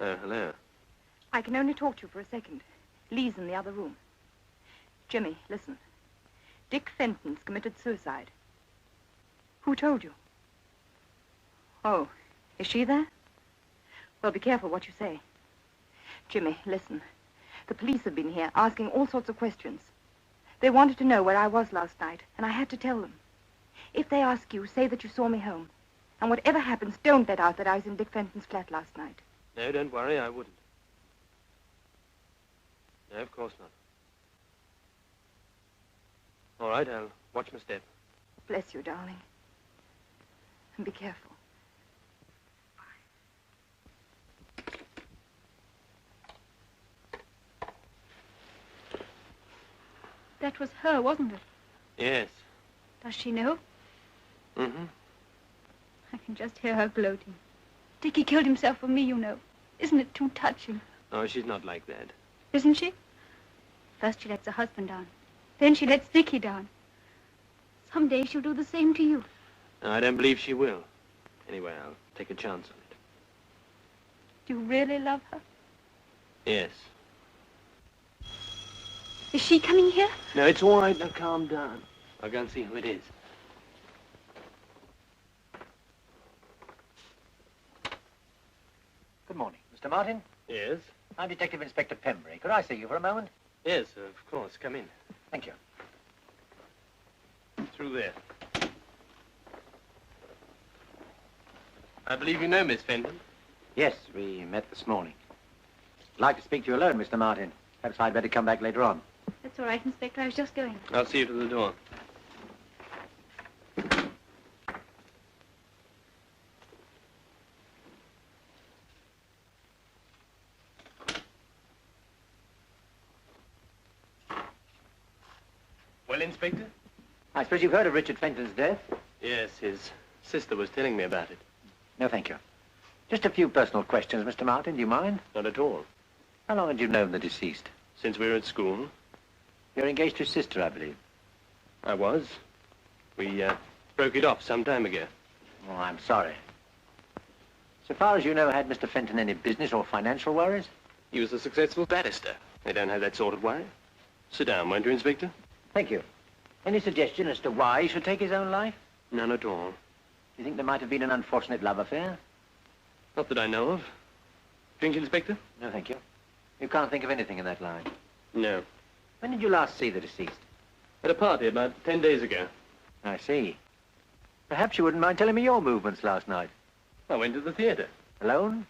Oh, hello. I can only talk to you for a second. Lee's in the other room. Jimmy, listen. Dick Fenton's committed suicide. Who told you? Oh, is she there? Well, be careful what you say. Jimmy, listen. The police have been here asking all sorts of questions. They wanted to know where I was last night, and I had to tell them. If they ask you, say that you saw me home. And whatever happens, don't let out that I was in Dick Fenton's flat last night. No, don't worry, I wouldn't. No, of course not. All right, I'll watch my step. Bless you, darling. And be careful. That was her, wasn't it? Yes. Does she know? Mm-hmm. I can just hear her gloating. Dickie killed himself for me, you know. Isn't it too touching? Oh, she's not like that. Isn't she? First she lets her husband down. Then she lets Dickie down. Someday she'll do the same to you. No, I don't believe she will. Anyway, I'll take a chance on it. Do you really love her? Yes. Is she coming here? No, it's all right. Now, calm down. I'll go and see who it is. Mr. Martin? Yes? I'm Detective Inspector Pembury. Could I see you for a moment? Yes, of course. Come in. Thank you. Through there. I believe you know Miss Fenton. Yes, we met this morning. I'd like to speak to you alone, Mr. Martin. Perhaps I'd better come back later on. That's all right, Inspector. I was just going. I'll see you to the door. Well, Inspector? I suppose you've heard of Richard Fenton's death? Yes, his sister was telling me about it. No, thank you. Just a few personal questions, Mr. Martin. Do you mind? Not at all. How long had you known the deceased? Since we were at school. You're engaged to his sister, I believe. I was. We broke it off some time ago. Oh, I'm sorry. So far as you know, had Mr. Fenton any business or financial worries? He was a successful barrister. They don't have that sort of worry. Sit down, won't you, Inspector? Thank you. Any suggestion as to why he should take his own life? None at all. Do you think there might have been an unfortunate love affair? Not that I know of. Drink, Inspector? No, thank you. You can't think of anything in that line. No. When did you last see the deceased? At a party about 10 days ago. I see. Perhaps you wouldn't mind telling me your movements last night. I went to the theatre. Alone?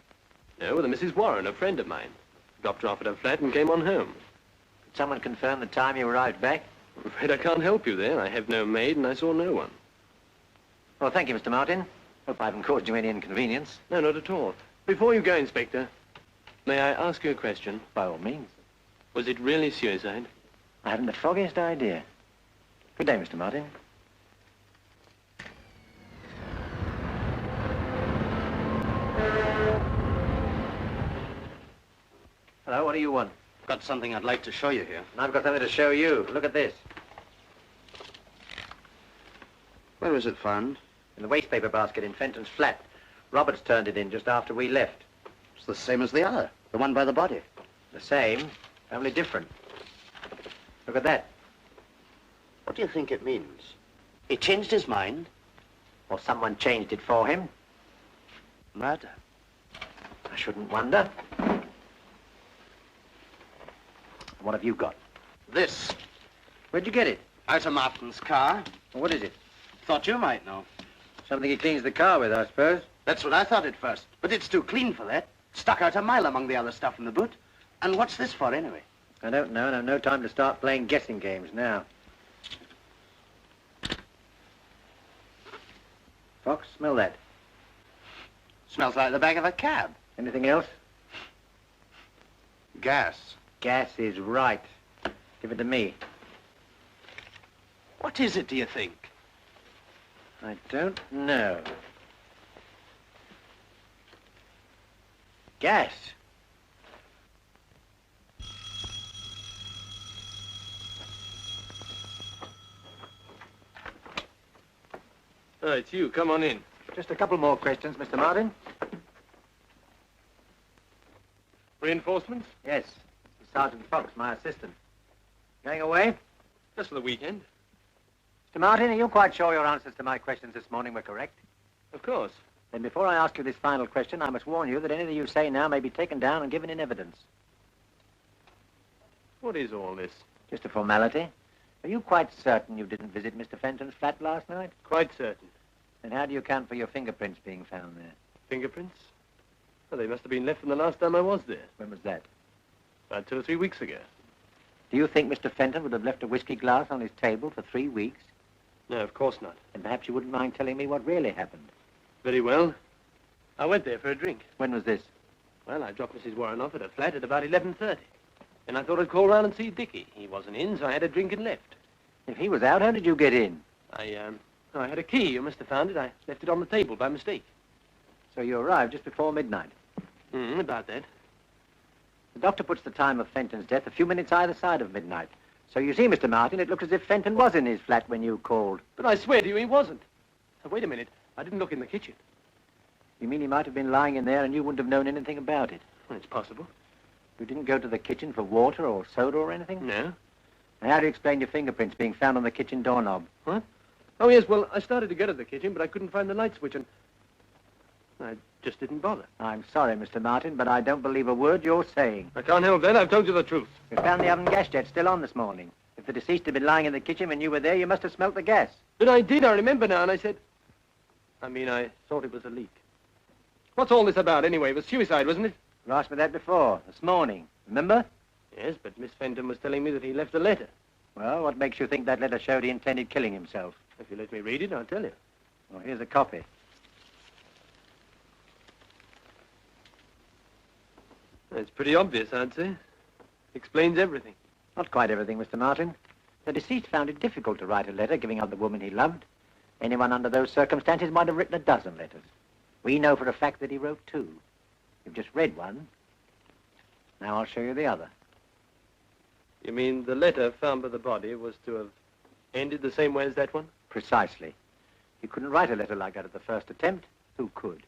No, with a Mrs. Warren, a friend of mine. Dropped her off at her flat and came on home. Could someone confirm the time you arrived back? I'm afraid I can't help you there. I have no maid and I saw no one. Well, thank you, Mr. Martin. Hope I haven't caused you any inconvenience. No, not at all. Before you go, Inspector, may I ask you a question? By all means. Was it really suicide? I haven't the foggiest idea. Good day, Mr. Martin. Hello, what do you want? Got something I'd like to show you here. And I've got something to show you. Look at this. Where was it found? In the wastepaper basket in Fenton's flat. Roberts turned it in just after we left. It's the same as the other, the one by the body. The same, only different. Look at that. What do you think it means? He changed his mind? Or someone changed it for him. Murder. I shouldn't wonder. What have you got? This. Where'd you get it? Out of Martin's car. What is it? Thought you might know. Something he cleans the car with, I suppose. That's what I thought at first. But it's too clean for that. Stuck out a mile among the other stuff in the boot. And what's this for, anyway? I don't know, and I've no time to start playing guessing games now. Fox, smell that. Smells like the back of a cab. Anything else? Gas. Gas is right. Give it to me. What is it, do you think? I don't know. Gas. Oh, it's you. Come on in. Just a couple more questions, Mr. Martin. Reinforcements? Yes. Sergeant Fox, my assistant. Going away? Just for the weekend. Mr. Martin, are you quite sure your answers to my questions this morning were correct? Of course. Then before I ask you this final question, I must warn you that anything you say now may be taken down and given in evidence. What is all this? Just a formality. Are you quite certain you didn't visit Mr. Fenton's flat last night? Quite certain. Then how do you account for your fingerprints being found there? Fingerprints? Well, they must have been left from the last time I was there. When was that? About 2 or 3 weeks ago. Do you think Mr. Fenton would have left a whiskey glass on his table for 3 weeks? No, of course not. And perhaps you wouldn't mind telling me what really happened. Very well. I went there for a drink. When was this? Well, I dropped Mrs. Warren off at her flat at about 11:30. And I thought I'd call round and see Dickie. He wasn't in, so I had a drink and left. If he was out, how did you get in? I had a key. You must have found it. I left it on the table by mistake. So you arrived just before midnight. About that. The doctor puts the time of Fenton's death a few minutes either side of midnight. So you see, Mr. Martin, it looked as if Fenton was in his flat when you called. But I swear to you he wasn't. Now, wait a minute. I didn't look in the kitchen. You mean he might have been lying in there and you wouldn't have known anything about it? Well, it's possible. You didn't go to the kitchen for water or soda or anything? No. And how do you explain your fingerprints being found on the kitchen doorknob? What? Oh, yes, well, I started to go to the kitchen, but I couldn't find the light switch and... I just didn't bother. I'm sorry, Mr. Martin, but I don't believe a word you're saying. I can't help that. I've told you the truth. We found the oven gas jet still on this morning. If the deceased had been lying in the kitchen when you were there, you must have smelt the gas. But I did. I remember now. And I said... I thought it was a leak. What's all this about, anyway? It was suicide, wasn't it? You asked me that before, this morning. Remember? Yes, but Miss Fenton was telling me that he left a letter. Well, what makes you think that letter showed he intended killing himself? If you let me read it, I'll tell you. Well, here's a copy. It's pretty obvious, I'd say. Explains everything. Not quite everything, Mr. Martin. The deceased found it difficult to write a letter giving up the woman he loved. Anyone under those circumstances might have written a dozen letters. We know for a fact that he wrote 2. You've just read one. Now I'll show you the other. You mean the letter found by the body was to have ended the same way as that one? Precisely. You couldn't write a letter like that at the first attempt. Who could?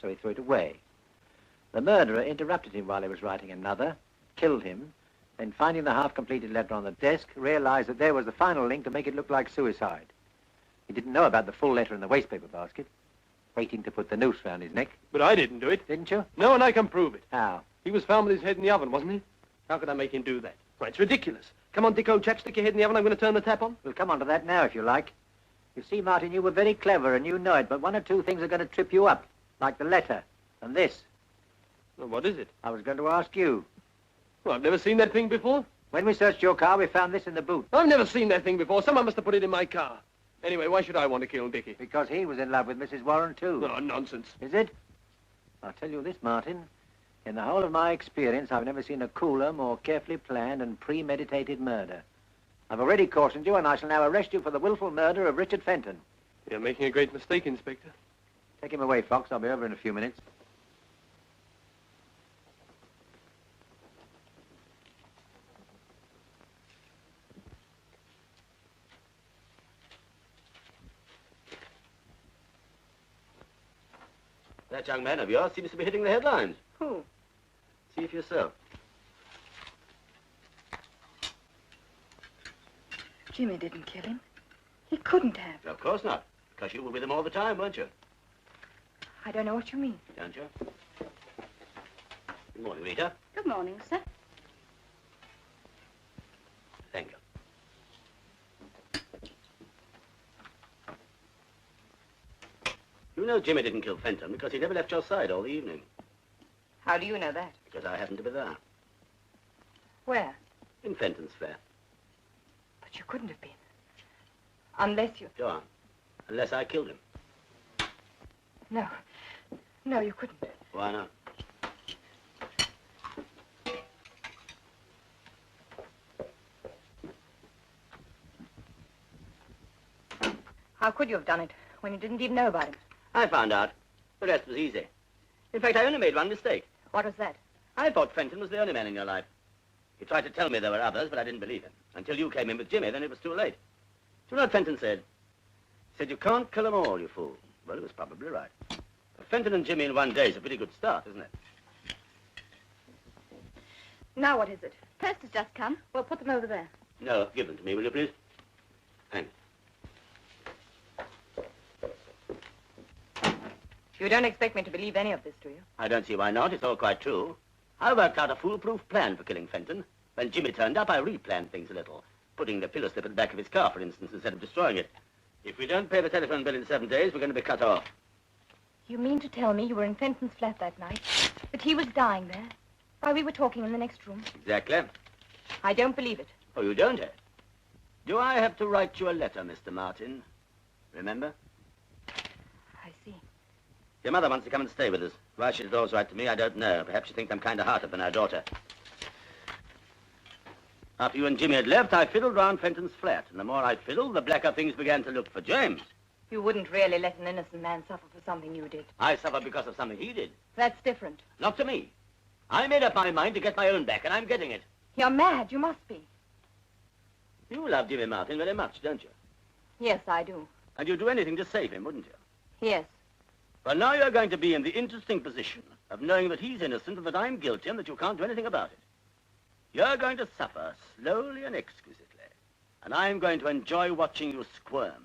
So he threw it away. The murderer interrupted him while he was writing another, killed him, then finding the half-completed letter on the desk, realized that there was the final link to make it look like suicide. He didn't know about the full letter in the wastepaper basket, waiting to put the noose round his neck. But I didn't do it. Didn't you? No, and I can prove it. How? He was found with his head in the oven, wasn't he? How could I make him do that? Why, it's ridiculous. Come on, Dick, old chap, stick your head in the oven. I'm going to turn the tap on. We'll come on to that now, if you like. You see, Martin, you were very clever, and you know it, but one or two things are going to trip you up, like the letter and this. Well, what is it? I was going to ask you. Well, I've never seen that thing before. When we searched your car, we found this in the boot. I've never seen that thing before. Someone must have put it in my car. Anyway, why should I want to kill Dickie? Because he was in love with Mrs. Warren, too. Oh, nonsense. Is it? I'll tell you this, Martin. In the whole of my experience, I've never seen a cooler, more carefully planned and premeditated murder. I've already cautioned you, and I shall now arrest you for the willful murder of Richard Fenton. You're making a great mistake, Inspector. Take him away, Fox. I'll be over in a few minutes. That young man of yours seems to be hitting the headlines. Who? See for yourself. Jimmy didn't kill him. He couldn't have. Of course not, because you were with him all the time, weren't you? I don't know what you mean. Don't you? Good morning, Rita. Good morning, sir. Thank you. You know Jimmy didn't kill Fenton because he never left your side all the evening. How do you know that? Because I happened to be there. Where? In Fenton's flat. But you couldn't have been. Unless you... Go on. Unless I killed him. No. No, you couldn't. Why not? How could you have done it when you didn't even know about him? I found out. The rest was easy. In fact, I only made one mistake. What was that? I thought Fenton was the only man in your life. He tried to tell me there were others, but I didn't believe him. Until you came in with Jimmy, then it was too late. Do you know what Fenton said? He said, you can't kill them all, you fool. Well, he was probably right. Fenton and Jimmy in one day is a pretty good start, isn't it? Now what is it? Post has just come. Well, put them over there. No, give them to me, will you, please? Thanks. You don't expect me to believe any of this, do you? I don't see why not. It's all quite true. I worked out a foolproof plan for killing Fenton. When Jimmy turned up, I replanned things a little, putting the pillow slip at the back of his car, for instance, instead of destroying it. If we don't pay the telephone bill in 7 days, we're going to be cut off. You mean to tell me you were in Fenton's flat that night, that he was dying there, while we were talking in the next room? Exactly. I don't believe it. Oh, you don't, eh? Do I have to write you a letter, Mr. Martin? Remember? I see. Your mother wants to come and stay with us. Why she did always write to me, I don't know. Perhaps she thinks I'm kind of hearted than her daughter. After you and Jimmy had left, I fiddled round Fenton's flat. And the more I fiddled, the blacker things began to look for James. You wouldn't really let an innocent man suffer for something you did. I suffered because of something he did. That's different. Not to me. I made up my mind to get my own back, and I'm getting it. You're mad. You must be. You love Jimmy Martin very much, don't you? Yes, I do. And you'd do anything to save him, wouldn't you? Yes. Well, now you're going to be in the interesting position of knowing that he's innocent and that I'm guilty and that you can't do anything about it. You're going to suffer slowly and exquisitely, and I'm going to enjoy watching you squirm.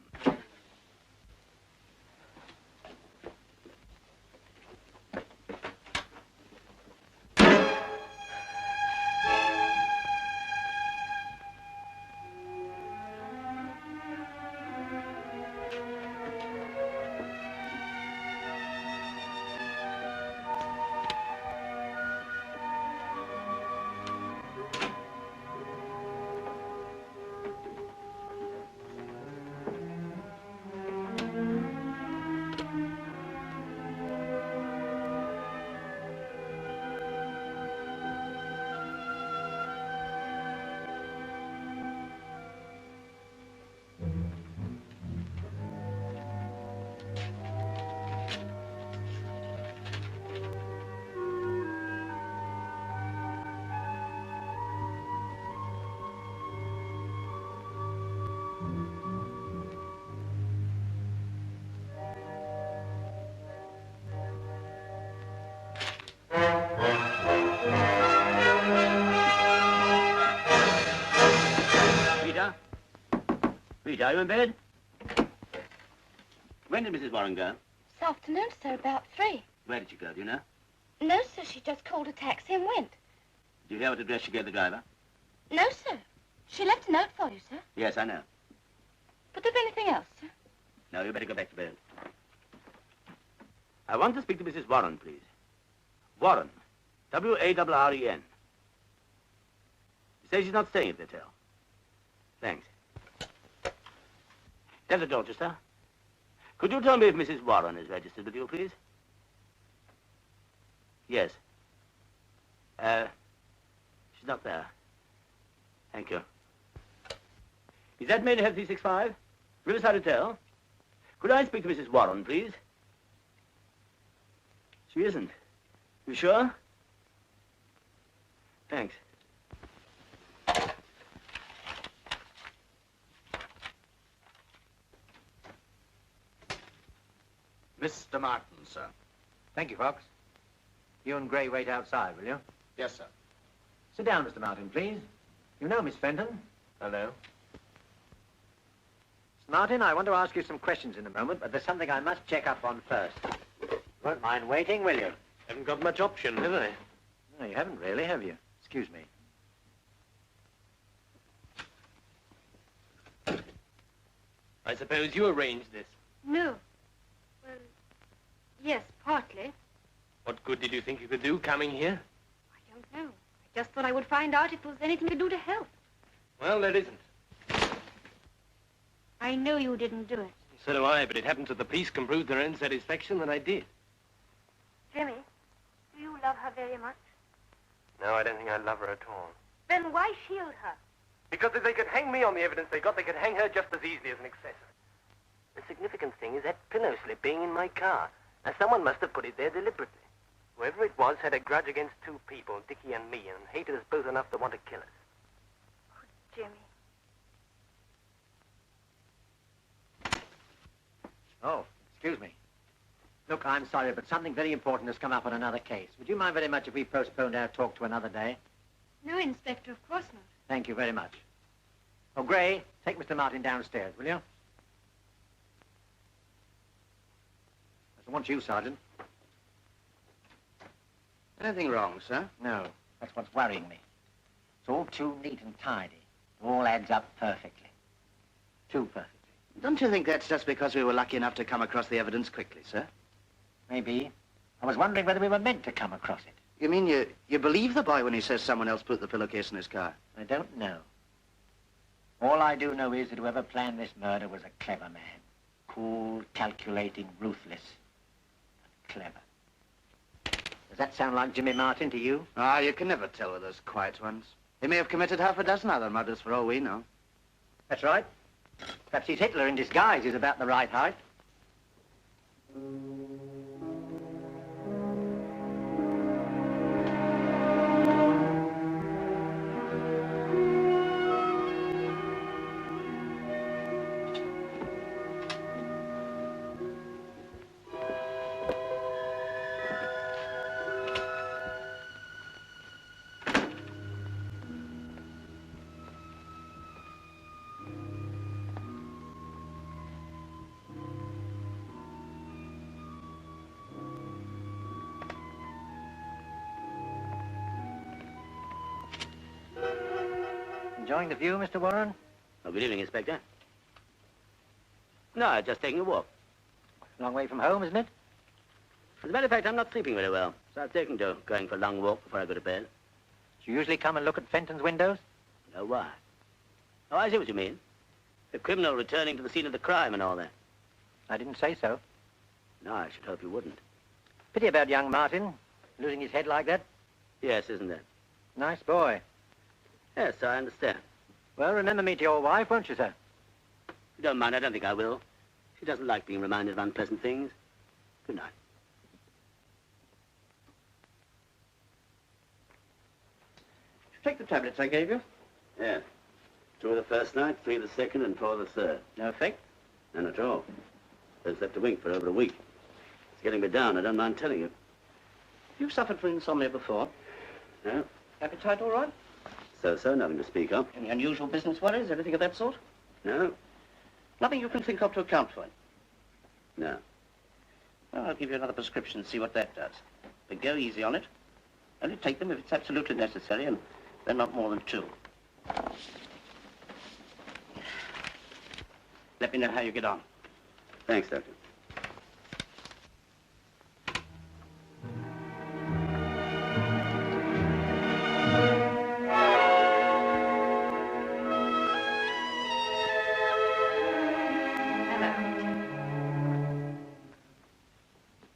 Rita, are you in bed? When did Mrs. Warren go? This afternoon, sir, about 3. Where did she go, do you know? No, sir, she just called a taxi and went. Did you hear what address she gave the driver? No, sir. She left a note for you, sir. Yes, I know. But of anything else, sir? No, you better go back to bed. I want to speak to Mrs. Warren, please. Warren. W-A-R-R-E-N. She says she's not staying at the hotel. Thanks. Delta Dorchester. Could you tell me if Mrs. Warren is registered with you, please? Yes. She's not there. Thank you. Is that Maidenhead 365? Riverside Hotel? Could I speak to Mrs. Warren, please? She isn't. You sure? Thanks. Mr. Martin, sir. Thank you, Fox. You and Gray wait outside, will you? Yes, sir. Sit down, Mr. Martin, please. You know Miss Fenton. Hello. Miss Martin, I want to ask you some questions in a moment, but there's something I must check up on first. You won't mind waiting, will you? Haven't got much option, have I? No, you haven't really, have you? Excuse me. I suppose you arranged this. No. Well, yes, partly. What good did you think you could do coming here? I don't know. I just thought I would find out if there was anything to do to help. Well, there isn't. I know you didn't do it. So do I, but it happens that the police can prove to their own satisfaction that I did. Jimmy, do you love her very much? No, I don't think I love her at all. Then why shield her? Because if they could hang me on the evidence they got, they could hang her just as easily as an accessory. The significant thing is that pillow slip being in my car. Now, someone must have put it there deliberately. Whoever it was had a grudge against 2 people, Dickie and me, and hated us both enough to want to kill us. Oh, Jimmy. Oh, excuse me. Look, I'm sorry, but something very important has come up on another case. Would you mind very much if we postponed our talk to another day? No, Inspector, of course not. Thank you very much. Oh, Gray, take Mr. Martin downstairs, will you? I want you, Sergeant. Anything wrong, sir? No, that's what's worrying me. It's all too neat and tidy. It all adds up perfectly. Too perfectly. Don't you think that's just because we were lucky enough to come across the evidence quickly, sir? Maybe. I was wondering whether we were meant to come across it. You mean you believe the boy when he says someone else put the pillowcase in his car? I don't know. All I do know is that whoever planned this murder was a clever man. Cool, calculating, ruthless. But clever. Does that sound like Jimmy Martin to you? Ah, you can never tell with those quiet ones. He may have committed half a dozen other murders for all we know. That's right. Perhaps he's Hitler in disguise. He's about the right height. Enjoying the view, Mr. Warren? Oh, good evening, Inspector. No, just taking a walk. Long way from home, isn't it? As a matter of fact, I'm not sleeping very well, so I've taken to going for a long walk before I go to bed. Do you usually come and look at Fenton's windows? No, why? Oh, I see what you mean. The criminal returning to the scene of the crime and all that. I didn't say so. No, I should hope you wouldn't. Pity about young Martin, losing his head like that. Yes, isn't it? Nice boy. Yes, I understand. Well, remember me to your wife, won't you, sir? If you don't mind, I don't think I will. She doesn't like being reminded of unpleasant things. Good night. Did you take the tablets I gave you? Yes. 2 the first night, 3 the second, and 4 the third. No effect? None at all. Haven't slept a wink for over a week. It's getting me down, I don't mind telling you. You've suffered from insomnia before. No? Appetite all right? So, nothing to speak of. Any unusual business worries, anything of that sort? No. Nothing you can think of to account for it? No. Well, I'll give you another prescription and see what that does. But go easy on it. Only take them if it's absolutely necessary, and then not more than 2. Let me know how you get on. Thanks, Doctor.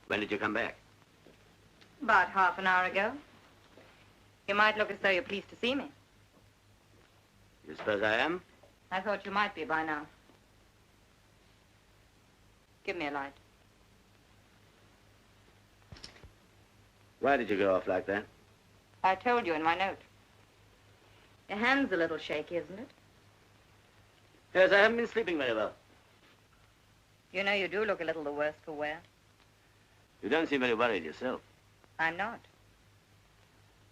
When did you come back? About half an hour ago. You might look as though you're pleased to see me. You suppose I am? I thought you might be by now. Give me a light. Why did you go off like that? I told you in my note. Your hand's a little shaky, isn't it? Yes, I haven't been sleeping very well. You know you do look a little the worse for wear. You don't seem very worried yourself. I'm not.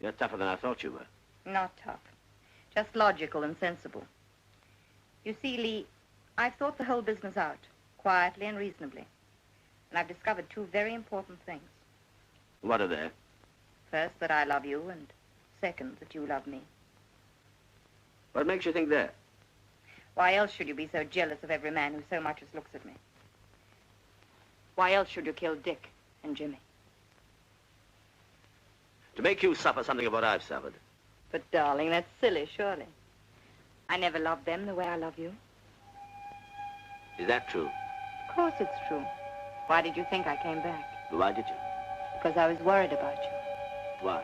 You're tougher than I thought you were. Not tough. Just logical and sensible. You see, Lee, I've thought the whole business out, quietly and reasonably. And I've discovered 2 very important things. What are they? First, that I love you, and second, that you love me. What makes you think that? Why else should you be so jealous of every man who so much as looks at me? Why else should you kill Dick and Jimmy? To make you suffer something of what I've suffered. But, darling, that's silly, surely. I never loved them the way I love you. Is that true? Of course it's true. Why did you think I came back? Why did you? Because I was worried about you. Why?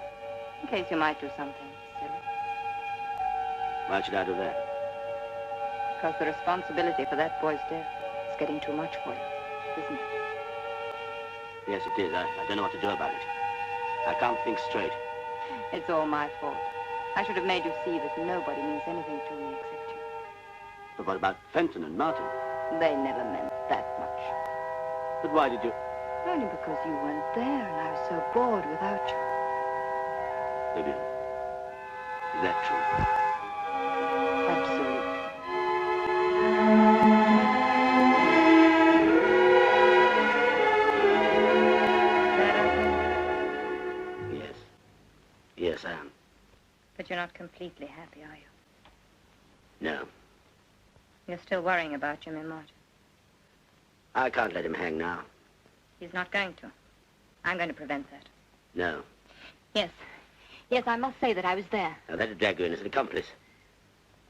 In case you might do something silly. Why should I do that? Because the responsibility for that boy's death is getting too much for you, isn't it? Yes, it is. I don't know what to do about it. I can't think straight. It's all my fault. I should have made you see that nobody means anything to me except you. But what about Fenton and Martin? They never meant that much. But why did you... Only because you weren't there and I was so bored without you. Vivian, is that true? Absolutely. Yes. Yes, I am. But you're not completely happy, are you? No. You're still worrying about Jimmy Martin. I can't let him hang now. He's not going to. I'm going to prevent that. No. Yes. Yes, I must say that I was there. Now, that'd drag you in as an accomplice.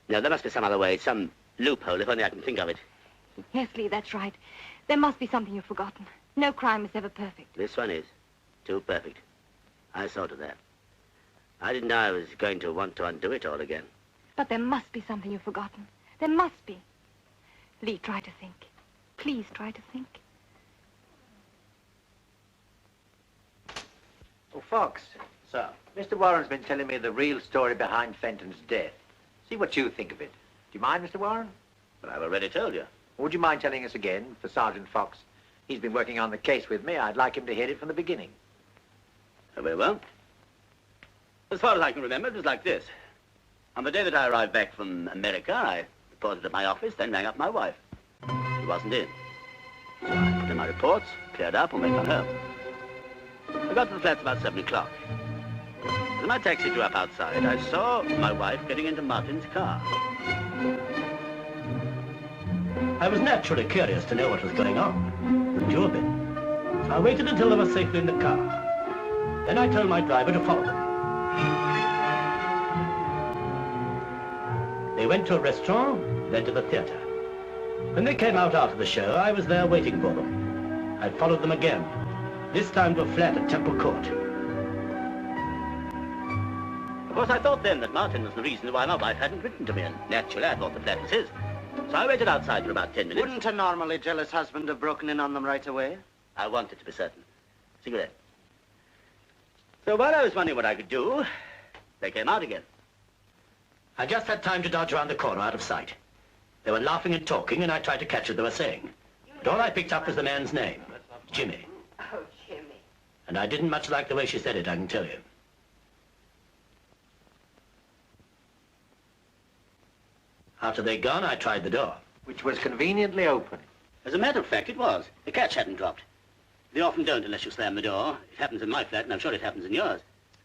No, there must be some other way, some loophole, if only I can think of it. Yes, Lee, that's right. There must be something you've forgotten. No crime is ever perfect. This one is. Too perfect. I saw to that. I didn't know I was going to want to undo it all again. But there must be something you've forgotten. There must be. Lee, try to think. Please try to think. Oh, Fox. Sir? Mr. Warren's been telling me the real story behind Fenton's death. See what you think of it. Do you mind, Mr. Warren? But I've already told you. Would you mind telling us again, for Sergeant Fox? He's been working on the case with me. I'd like him to hear it from the beginning. Very well. As far as I can remember, it was like this. On the day that I arrived back from America, I reported at my office, then rang up my wife. She wasn't in. So I put in my reports, cleared up, and went on home. I got to the flats about 7 o'clock. As my taxi drew up outside, I saw my wife getting into Martin's car. I was naturally curious to know what was going on. Wouldn't you have been? So I waited until they were safely in the car. Then I told my driver to follow them. They went to a restaurant, then to the theater. When they came out after the show, I was there waiting for them. I followed them again, this time to a flat at Temple Court. Of course, I thought then that Martin was the reason why my wife hadn't written to me, and naturally I thought the flat was his. So I waited outside for about 10 minutes. Wouldn't a normally jealous husband have broken in on them right away? I wanted to be certain. Cigarette. So while I was wondering what I could do, they came out again. I just had time to dodge around the corner out of sight. They were laughing and talking, and I tried to catch what they were saying. But all I picked up was the man's name, Jimmy. Oh, Jimmy. And I didn't much like the way she said it, I can tell you. After they'd gone, I tried the door. Which was conveniently open. As a matter of fact, it was. The catch hadn't dropped. They often don't unless you slam the door. It happens in my flat, and I'm sure it happens in yours.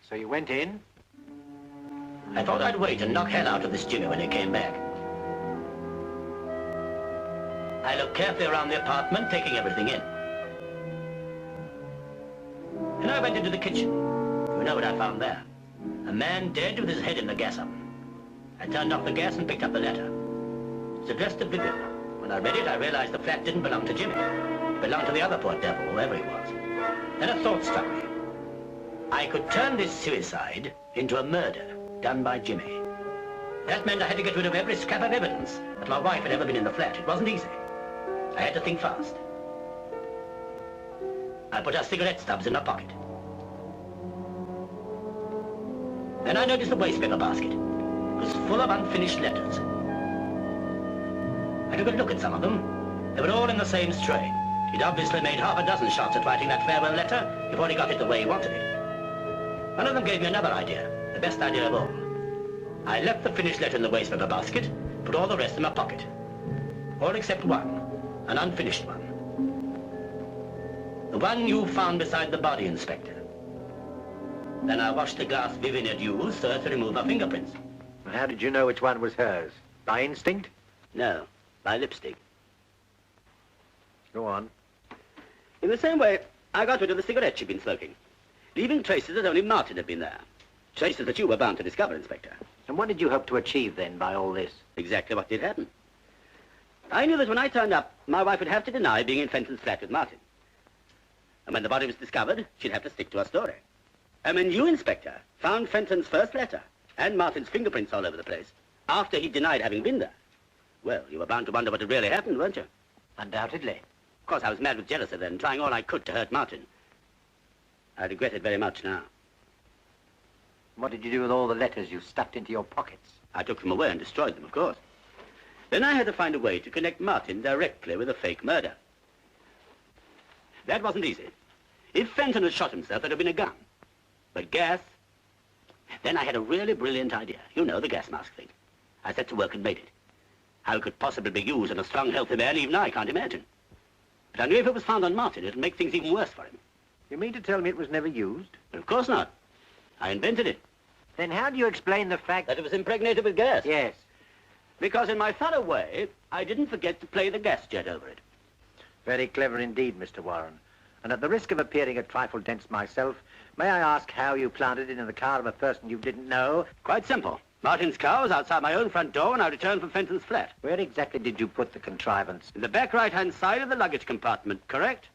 So you went in? I thought I'd wait and knock hell out of this Jimmy when he came back. I looked carefully around the apartment, taking everything in. And I went into the kitchen. You know what I found there? A man dead with his head in the gas oven. I turned off the gas and picked up the letter. It's addressed to Vivian. When I read it, I realized the flat didn't belong to Jimmy. It belonged to the other poor devil, whoever he was. Then a thought struck me. I could turn this suicide into a murder done by Jimmy. That meant I had to get rid of every scrap of evidence that my wife had ever been in the flat. It wasn't easy. I had to think fast. I put her cigarette stubs in her pocket. Then I noticed the waste paper basket. It was full of unfinished letters. I took a look at some of them. They were all in the same strain. He'd obviously made half a dozen shots at writing that farewell letter before he got it the way he wanted it. One of them gave me another idea, the best idea of all. I left the finished letter in the waste paper basket, put all the rest in my pocket. All except one, an unfinished one. The one you found beside the body, Inspector. Then I washed the glass Vivian had used so as to remove her fingerprints. And how did you know which one was hers? By instinct? No, by lipstick. Go on. In the same way, I got rid of the cigarette she'd been smoking, leaving traces that only Martin had been there. Traces that you were bound to discover, Inspector. And what did you hope to achieve, then, by all this? Exactly what did happen. I knew that when I turned up, my wife would have to deny being in Fenton's flat with Martin. And when the body was discovered, she'd have to stick to her story. And when you, Inspector, found Fenton's first letter and Martin's fingerprints all over the place, after he denied having been there, well, you were bound to wonder what had really happened, weren't you? Undoubtedly. Of course, I was mad with jealousy then, trying all I could to hurt Martin. I regret it very much now. What did you do with all the letters you stuffed into your pockets? I took them away and destroyed them, of course. Then I had to find a way to connect Martin directly with a fake murder. That wasn't easy. If Fenton had shot himself, there'd have been a gun. But gas... Then I had a really brilliant idea. You know, the gas mask thing. I set to work and made it. How it could possibly be used on a strong, healthy man, even I can't imagine. But I knew if it was found on Martin, it'd make things even worse for him. You mean to tell me it was never used? But of course not. I invented it. Then how do you explain the fact... That it was impregnated with gas? Yes. Because in my thorough way, I didn't forget to play the gas jet over it. Very clever indeed, Mr. Warren. And at the risk of appearing a trifle dense myself, may I ask how you planted it in the car of a person you didn't know? Quite simple. Martin's car was outside my own front door when I returned from Fenton's flat. Where exactly did you put the contrivance? In the back right-hand side of the luggage compartment, correct?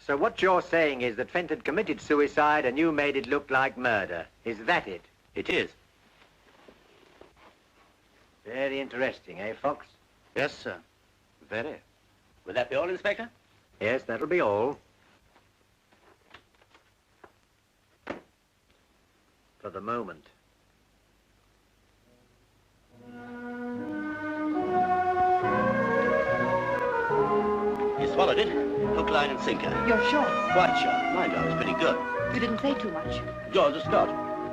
So what you're saying is that Fenton committed suicide and you made it look like murder. Is that it? It is. Very interesting, eh, Fox? Yes, sir. Very. Would that be all, Inspector? Yes, that'll be all. For the moment. You swallowed it. Hook, line, and sinker. You're sure? Quite sure. My job was pretty good. You didn't say too much. George Scott.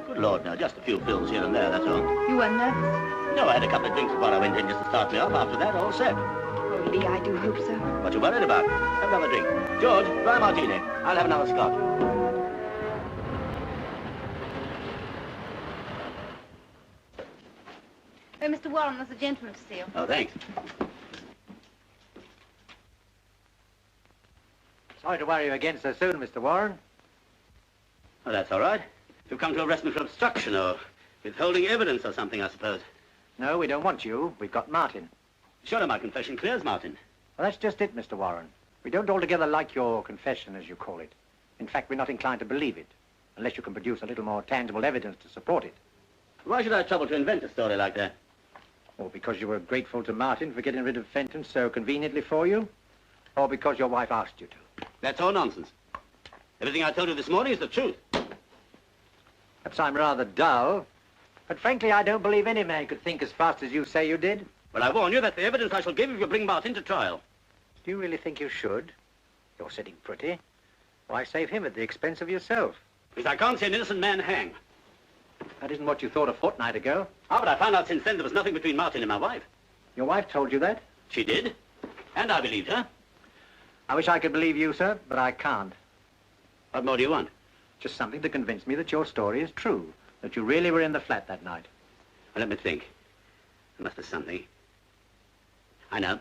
Good Lord, now, just a few fills here and there, that's all. You were nervous? No, I had a couple of drinks before I went in just to start me off. After that, all set. Oh, Lee, I do hope so. What you worried about? Have another drink. George, dry martini. I'll have another Scotch. Oh, Mr. Warren, there's a gentleman to see you. Oh, thanks. Sorry to worry you again so soon, Mr. Warren. Oh, that's all right. You've come to arrest me for obstruction or withholding evidence or something, I suppose. No, we don't want you. We've got Martin. Surely my confession clears Martin. Well, that's just it, Mr. Warren. We don't altogether like your confession, as you call it. In fact, we're not inclined to believe it, unless you can produce a little more tangible evidence to support it. Why should I trouble to invent a story like that? Or because you were grateful to Martin for getting rid of Fenton so conveniently for you? Or because your wife asked you to? That's all nonsense. Everything I told you this morning is the truth. Perhaps I'm rather dull, but frankly, I don't believe any man could think as fast as you say you did. Well, I warn you that's the evidence I shall give if you bring Martin to trial. Do you really think you should? You're sitting pretty. Why save him at the expense of yourself? Because I can't see an innocent man hang. That isn't what you thought a fortnight ago. Ah, but I found out since then there was nothing between Martin and my wife. Your wife told you that? She did. And I believed her. I wish I could believe you, sir, but I can't. What more do you want? Just something to convince me that your story is true, that you really were in the flat that night. Well, let me think. There must be something. I know.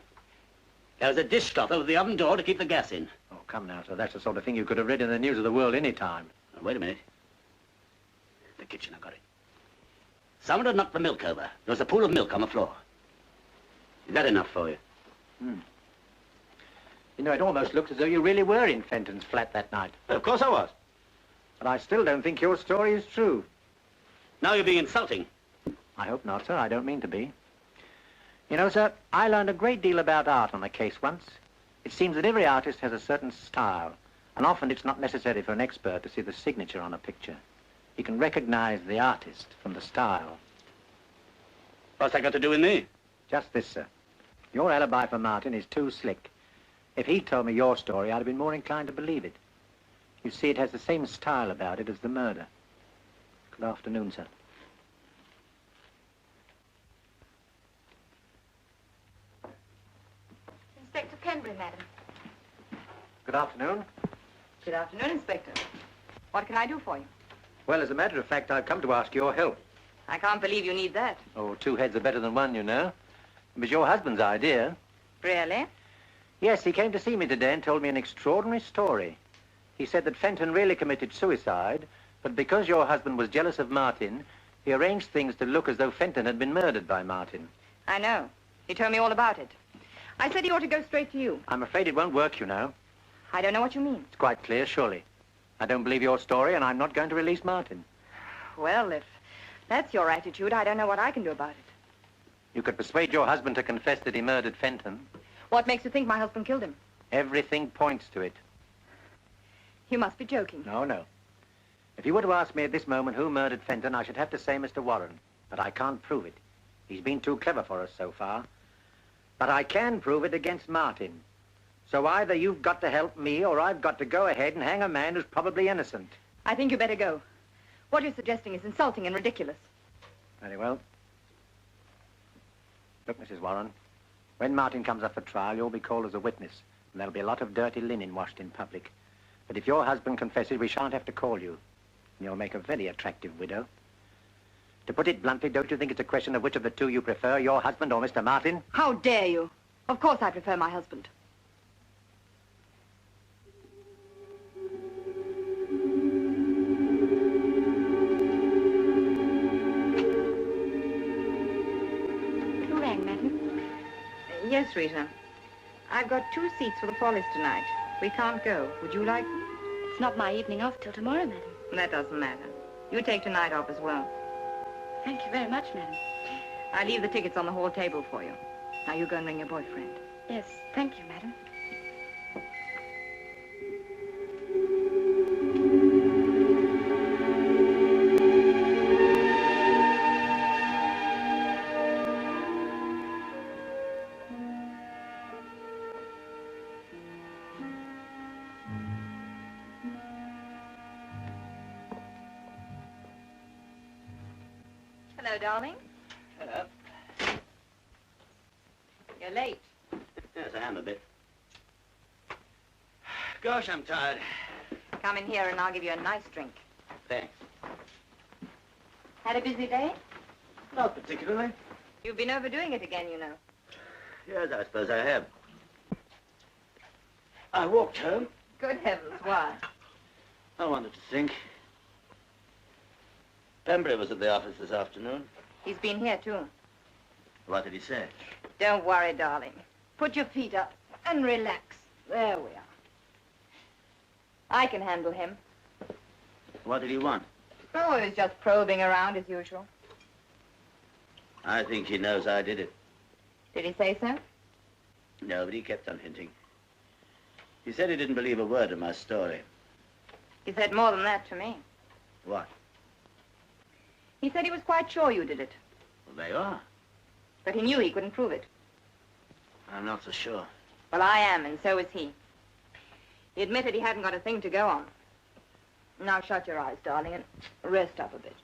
There was a dishcloth over the oven door to keep the gas in. Oh, come now, sir. That's the sort of thing you could have read in the news of the world any time. Now, wait a minute. The kitchen, I've got it. Someone had knocked the milk over. There was a pool of milk on the floor. Is that enough for you? Hmm. You know, it almost looks as though you really were in Fenton's flat that night. Well, of course I was. But I still don't think your story is true. Now you're being insulting. I hope not, sir. I don't mean to be. You know, sir, I learned a great deal about art on a case once. It seems that every artist has a certain style, and often it's not necessary for an expert to see the signature on a picture. He can recognize the artist from the style. What's that got to do with me? Just this, sir. Your alibi for Martin is too slick. If he'd told me your story, I'd have been more inclined to believe it. You see, it has the same style about it as the murder. Good afternoon, sir. Inspector Penbury, madam. Good afternoon. Good afternoon, Inspector. What can I do for you? Well, as a matter of fact, I've come to ask your help. I can't believe you need that. Oh, two heads are better than one, you know. It was your husband's idea. Really? Yes, he came to see me today and told me an extraordinary story. He said that Fenton really committed suicide, but because your husband was jealous of Martin, he arranged things to look as though Fenton had been murdered by Martin. I know. He told me all about it. I said he ought to go straight to you. I'm afraid it won't work, you know. I don't know what you mean. It's quite clear, surely. I don't believe your story, and I'm not going to release Martin. Well, if that's your attitude, I don't know what I can do about it. You could persuade your husband to confess that he murdered Fenton. What makes you think my husband killed him? Everything points to it. You must be joking. No, no. If you were to ask me at this moment who murdered Fenton, I should have to say Mr. Warren. But I can't prove it. He's been too clever for us so far. But I can prove it against Martin. So either you've got to help me, or I've got to go ahead and hang a man who's probably innocent. I think you better go. What you're suggesting is insulting and ridiculous. Very well. Look, Mrs. Warren, when Martin comes up for trial, you'll be called as a witness, and there'll be a lot of dirty linen washed in public. But if your husband confesses, we shan't have to call you. And you'll make a very attractive widow. To put it bluntly, don't you think it's a question of which of the two you prefer, your husband or Mr. Martin? How dare you? Of course I prefer my husband. Who rang, madam? Yes, Rita. I've got 2 seats for the Follies tonight. We can't go. Would you like them? It's not my evening off till tomorrow, madam. That doesn't matter. You take tonight off as well. Thank you very much, madam. I leave the tickets on the hall table for you. Now you go and ring your boyfriend. Yes, thank you, madam. Hello, darling. Hello. You're late. Yes, I am a bit. Gosh, I'm tired. Come in here and I'll give you a nice drink. Thanks. Had a busy day? Not particularly. You've been overdoing it again, you know. Yes, I suppose I have. I walked home. Good heavens, why? I wanted to think. Pembury was at the office this afternoon. He's been here, too. What did he say? Don't worry, darling. Put your feet up and relax. There we are. I can handle him. What did he want? Oh, he was just probing around as usual. I think he knows I did it. Did he say so? No, but he kept on hinting. He said he didn't believe a word of my story. He said more than that to me. What? He said he was quite sure you did it. Well, there you are. But he knew he couldn't prove it. I'm not so sure. Well, I am, and so is he. He admitted he hadn't got a thing to go on. Now shut your eyes, darling, and rest up a bit.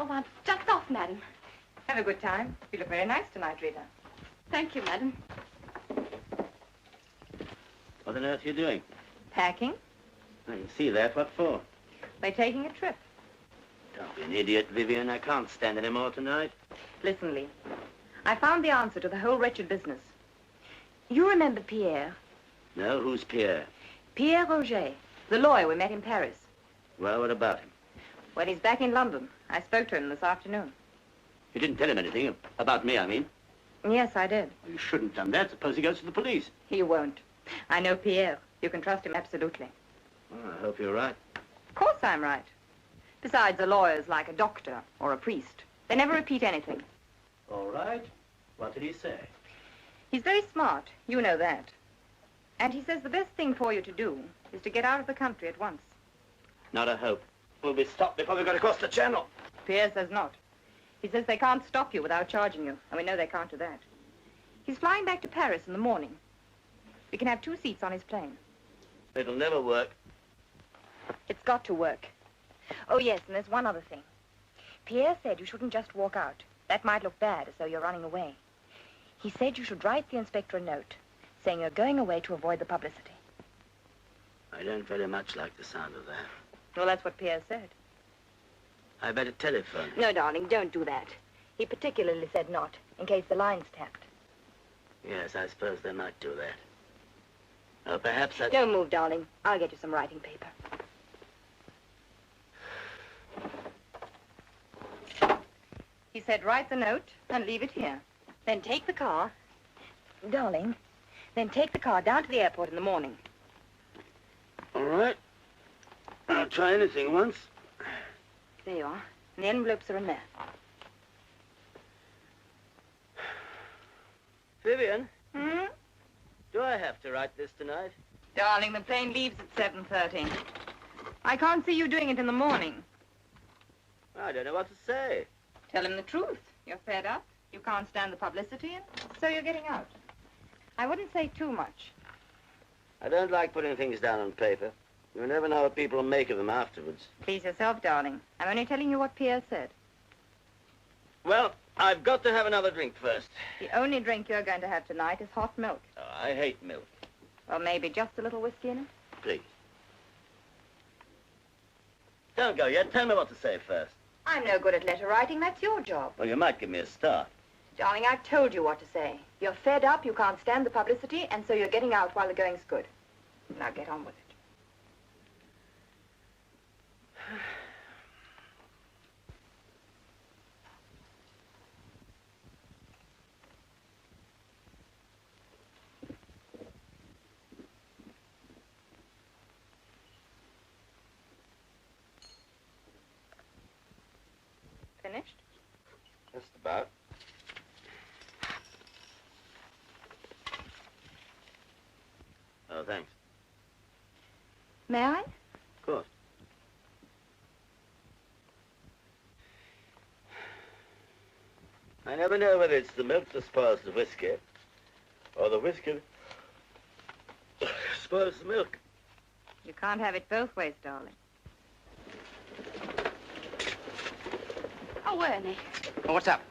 Oh, I'm just off, madam. Have a good time. You look very nice tonight, Rita. Thank you, madam. What on earth are you doing? Packing? I can see that. What for? We're taking a trip. Don't be an idiot, Vivian. I can't stand any more tonight. Listen, Lee. I found the answer to the whole wretched business. You remember Pierre? No? Who's Pierre? Pierre Roger, the lawyer we met in Paris. Well, what about him? Well, he's back in London. I spoke to him this afternoon. You didn't tell him anything about me, I mean. Yes, I did. You shouldn't have done that. Suppose he goes to the police. He won't. I know Pierre. You can trust him absolutely. Well, I hope you're right. Of course I'm right. Besides, a lawyer's like a doctor or a priest. They never repeat anything. All right. What did he say? He's very smart. You know that. And he says the best thing for you to do is to get out of the country at once. Not a hope. We'll be stopped before we got across the channel. Pierre says not. He says they can't stop you without charging you, and we know they can't do that. He's flying back to Paris in the morning. We can have 2 seats on his plane. It'll never work. It's got to work. Oh, yes, and there's one other thing. Pierre said you shouldn't just walk out. That might look bad, as though you're running away. He said you should write the inspector a note, saying you're going away to avoid the publicity. I don't very much like the sound of that. Well, that's what Pierre said. I better telephone. No, darling, don't do that. He particularly said not, in case the line's tapped. Yes, I suppose they might do that. Perhaps I... Don't move, darling. I'll get you some writing paper. He said write the note and leave it here. Then take the car. Darling, then take the car down to the airport in the morning. All right. I'll try anything once. There you are. And the envelopes are in there. Vivian, Hmm? do I have to write this tonight? Darling, the plane leaves at 7:30. I can't see you doing it in the morning. I don't know what to say. Tell him the truth. You're fed up. You can't stand the publicity, and so you're getting out. I wouldn't say too much. I don't like putting things down on paper. You never know what people will make of them afterwards. Please yourself, darling. I'm only telling you what Pierre said. Well, I've got to have another drink first. The only drink you're going to have tonight is hot milk. Oh, I hate milk. Or maybe just a little whiskey in it. Please. Don't go yet. Tell me what to say first. I'm no good at letter writing. That's your job. Well, you might give me a start. Darling, I've told you what to say. You're fed up, you can't stand the publicity, and so you're getting out while the going's good. Now get on with it. Finished? Just about. Oh, thanks. May I? Of course. I never know whether it's the milk that spoils the whiskey, or the whiskey spoils the milk. You can't have it both ways, darling. Oh, Ernie. Oh, what's up?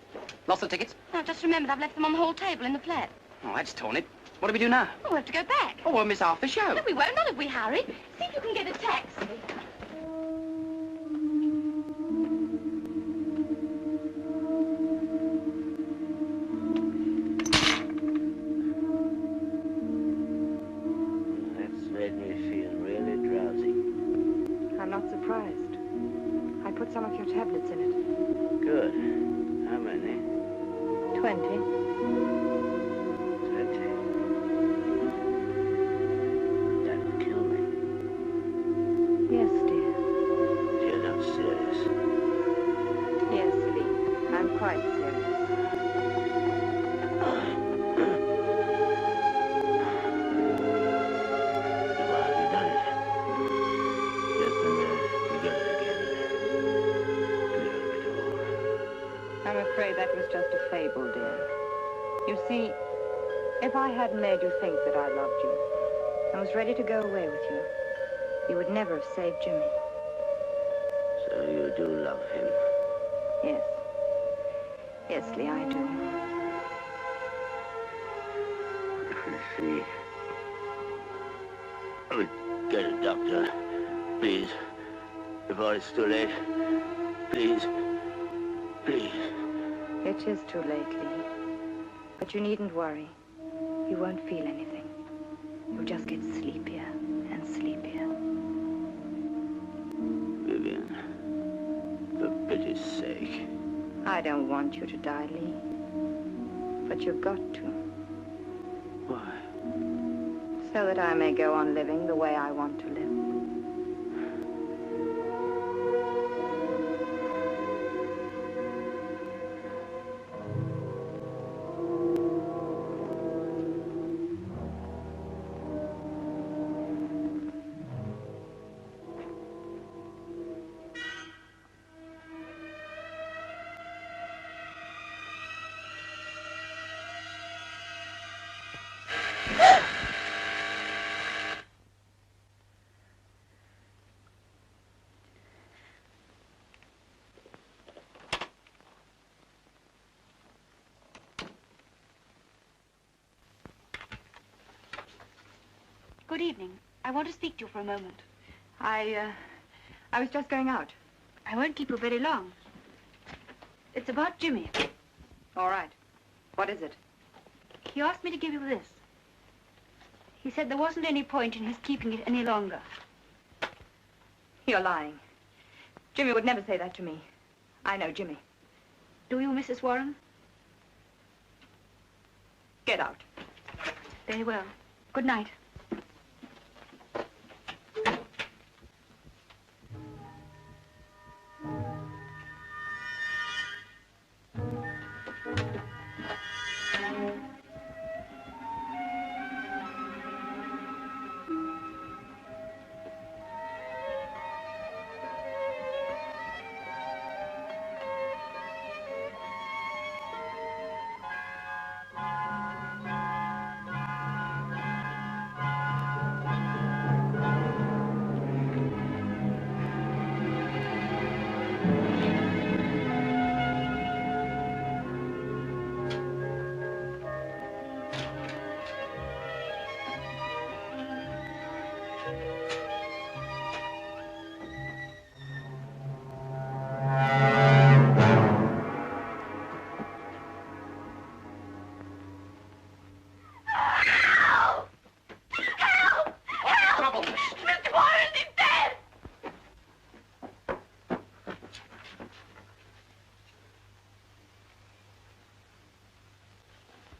Lost the tickets? No, just remembered I've left them on the hall table in the flat. Oh, that's torn it. What do we do now? Oh, we have to go back. Oh, we'll miss half the show. No, we won't, not if we hurry. See if you can get a taxi. That's made me feel really drowsy. I'm not surprised. I put some of your tablets in it. Good. How many? 20. 20. That'll kill me. Yes, dear. You're not serious. Yes, Lee. I'm quite serious. Why have you done it? Yes, and you got it again. Clear of it all. I'm afraid that was just a fable, dear. You see, if I hadn't made you think that I loved you, and was ready to go away with you, you would never have saved Jimmy. So you do love him. Obviously, I do. I see. Get a doctor, please. Before it's too late. Please. Please. It is too late, Lee. But you needn't worry. You won't feel anything. You'll just get sleepier and sleepier. Vivian, for pity's sake. I don't want you to die, Lee. But you've got to. Why? So that I may go on living the way I want to live. Good evening. I want to speak to you for a moment. I was just going out. I won't keep you very long. It's about Jimmy. All right. What is it? He asked me to give you this. He said there wasn't any point in his keeping it any longer. You're lying. Jimmy would never say that to me. I know Jimmy. Do you, Mrs. Warren? Get out. Very well. Good night.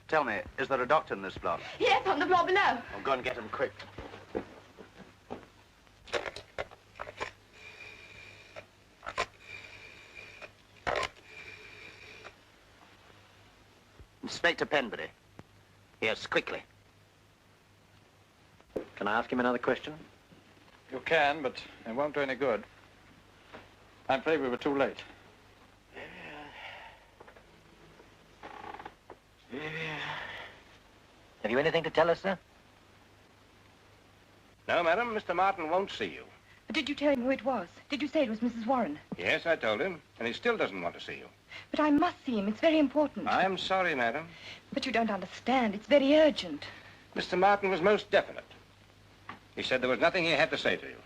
Tell me, is there a doctor in this block? Yes, on the floor below. I'll go and get him quick. Inspector Penbury. Yes, quickly. Can I ask him another question? You can, but it won't do any good. I'm afraid we were too late. Have you anything to tell us, sir? No, madam, Mr. Martin won't see you. Did you tell him who it was? Did you say it was Mrs. Warren? Yes, I told him, and he still doesn't want to see you. But I must see him. It's very important. I'm sorry, madam. But you don't understand. It's very urgent. Mr. Martin was most definite. He said there was nothing he had to say to you.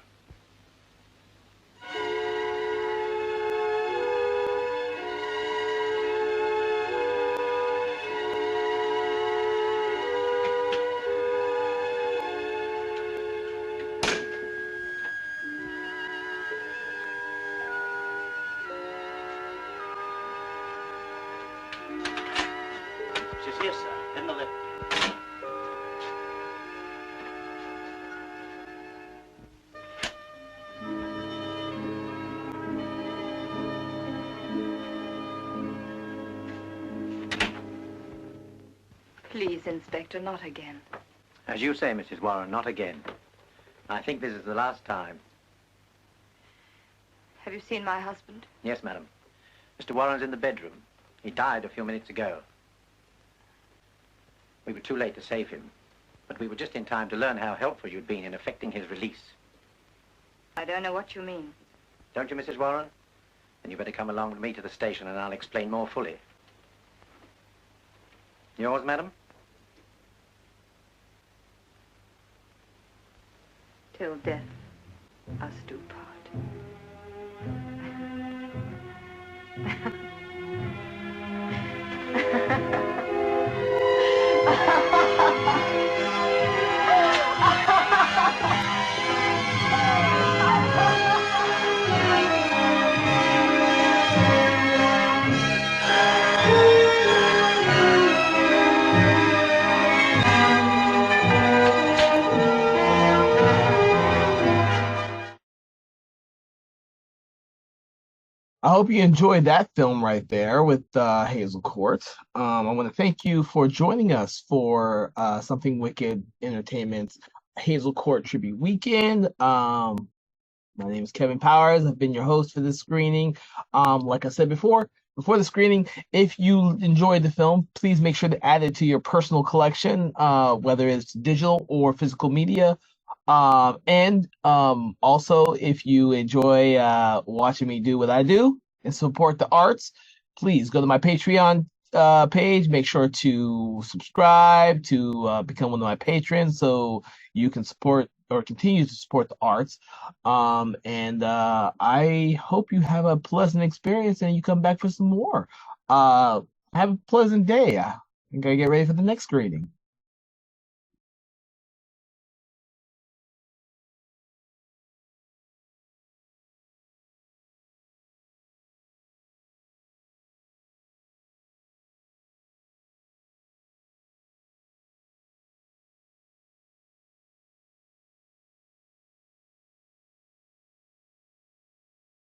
She's here, sir, in the lift. Please, Inspector, not again. As you say, Mrs. Warren, not again. I think this is the last time. Have you seen my husband? Yes, madam. Mr. Warren's in the bedroom. He died a few minutes ago. We were too late to save him, but we were just in time to learn how helpful you'd been in effecting his release. I don't know what you mean. Don't you, Mrs. Warren? Then you better come along with me to the station and I'll explain more fully. Yours, madam? Till death us do part. I hope you enjoyed that film right there with Hazel Court. I want to thank you for joining us for Something Wicked Entertainment's Hazel Court Tribute Weekend. My name is Kevin Powers. I've been your host for this screening. Like I said before the screening, if you enjoyed the film, please make sure to add it to your personal collection, whether it's digital or physical media. Also, if you enjoy watching me do what I do and support the arts, please go to my Patreon page. Make sure to subscribe to become one of my patrons so you can support or continue to support the arts. I hope you have a pleasant experience and you come back for some more. Have a pleasant day. I'm going to get ready for the next screening.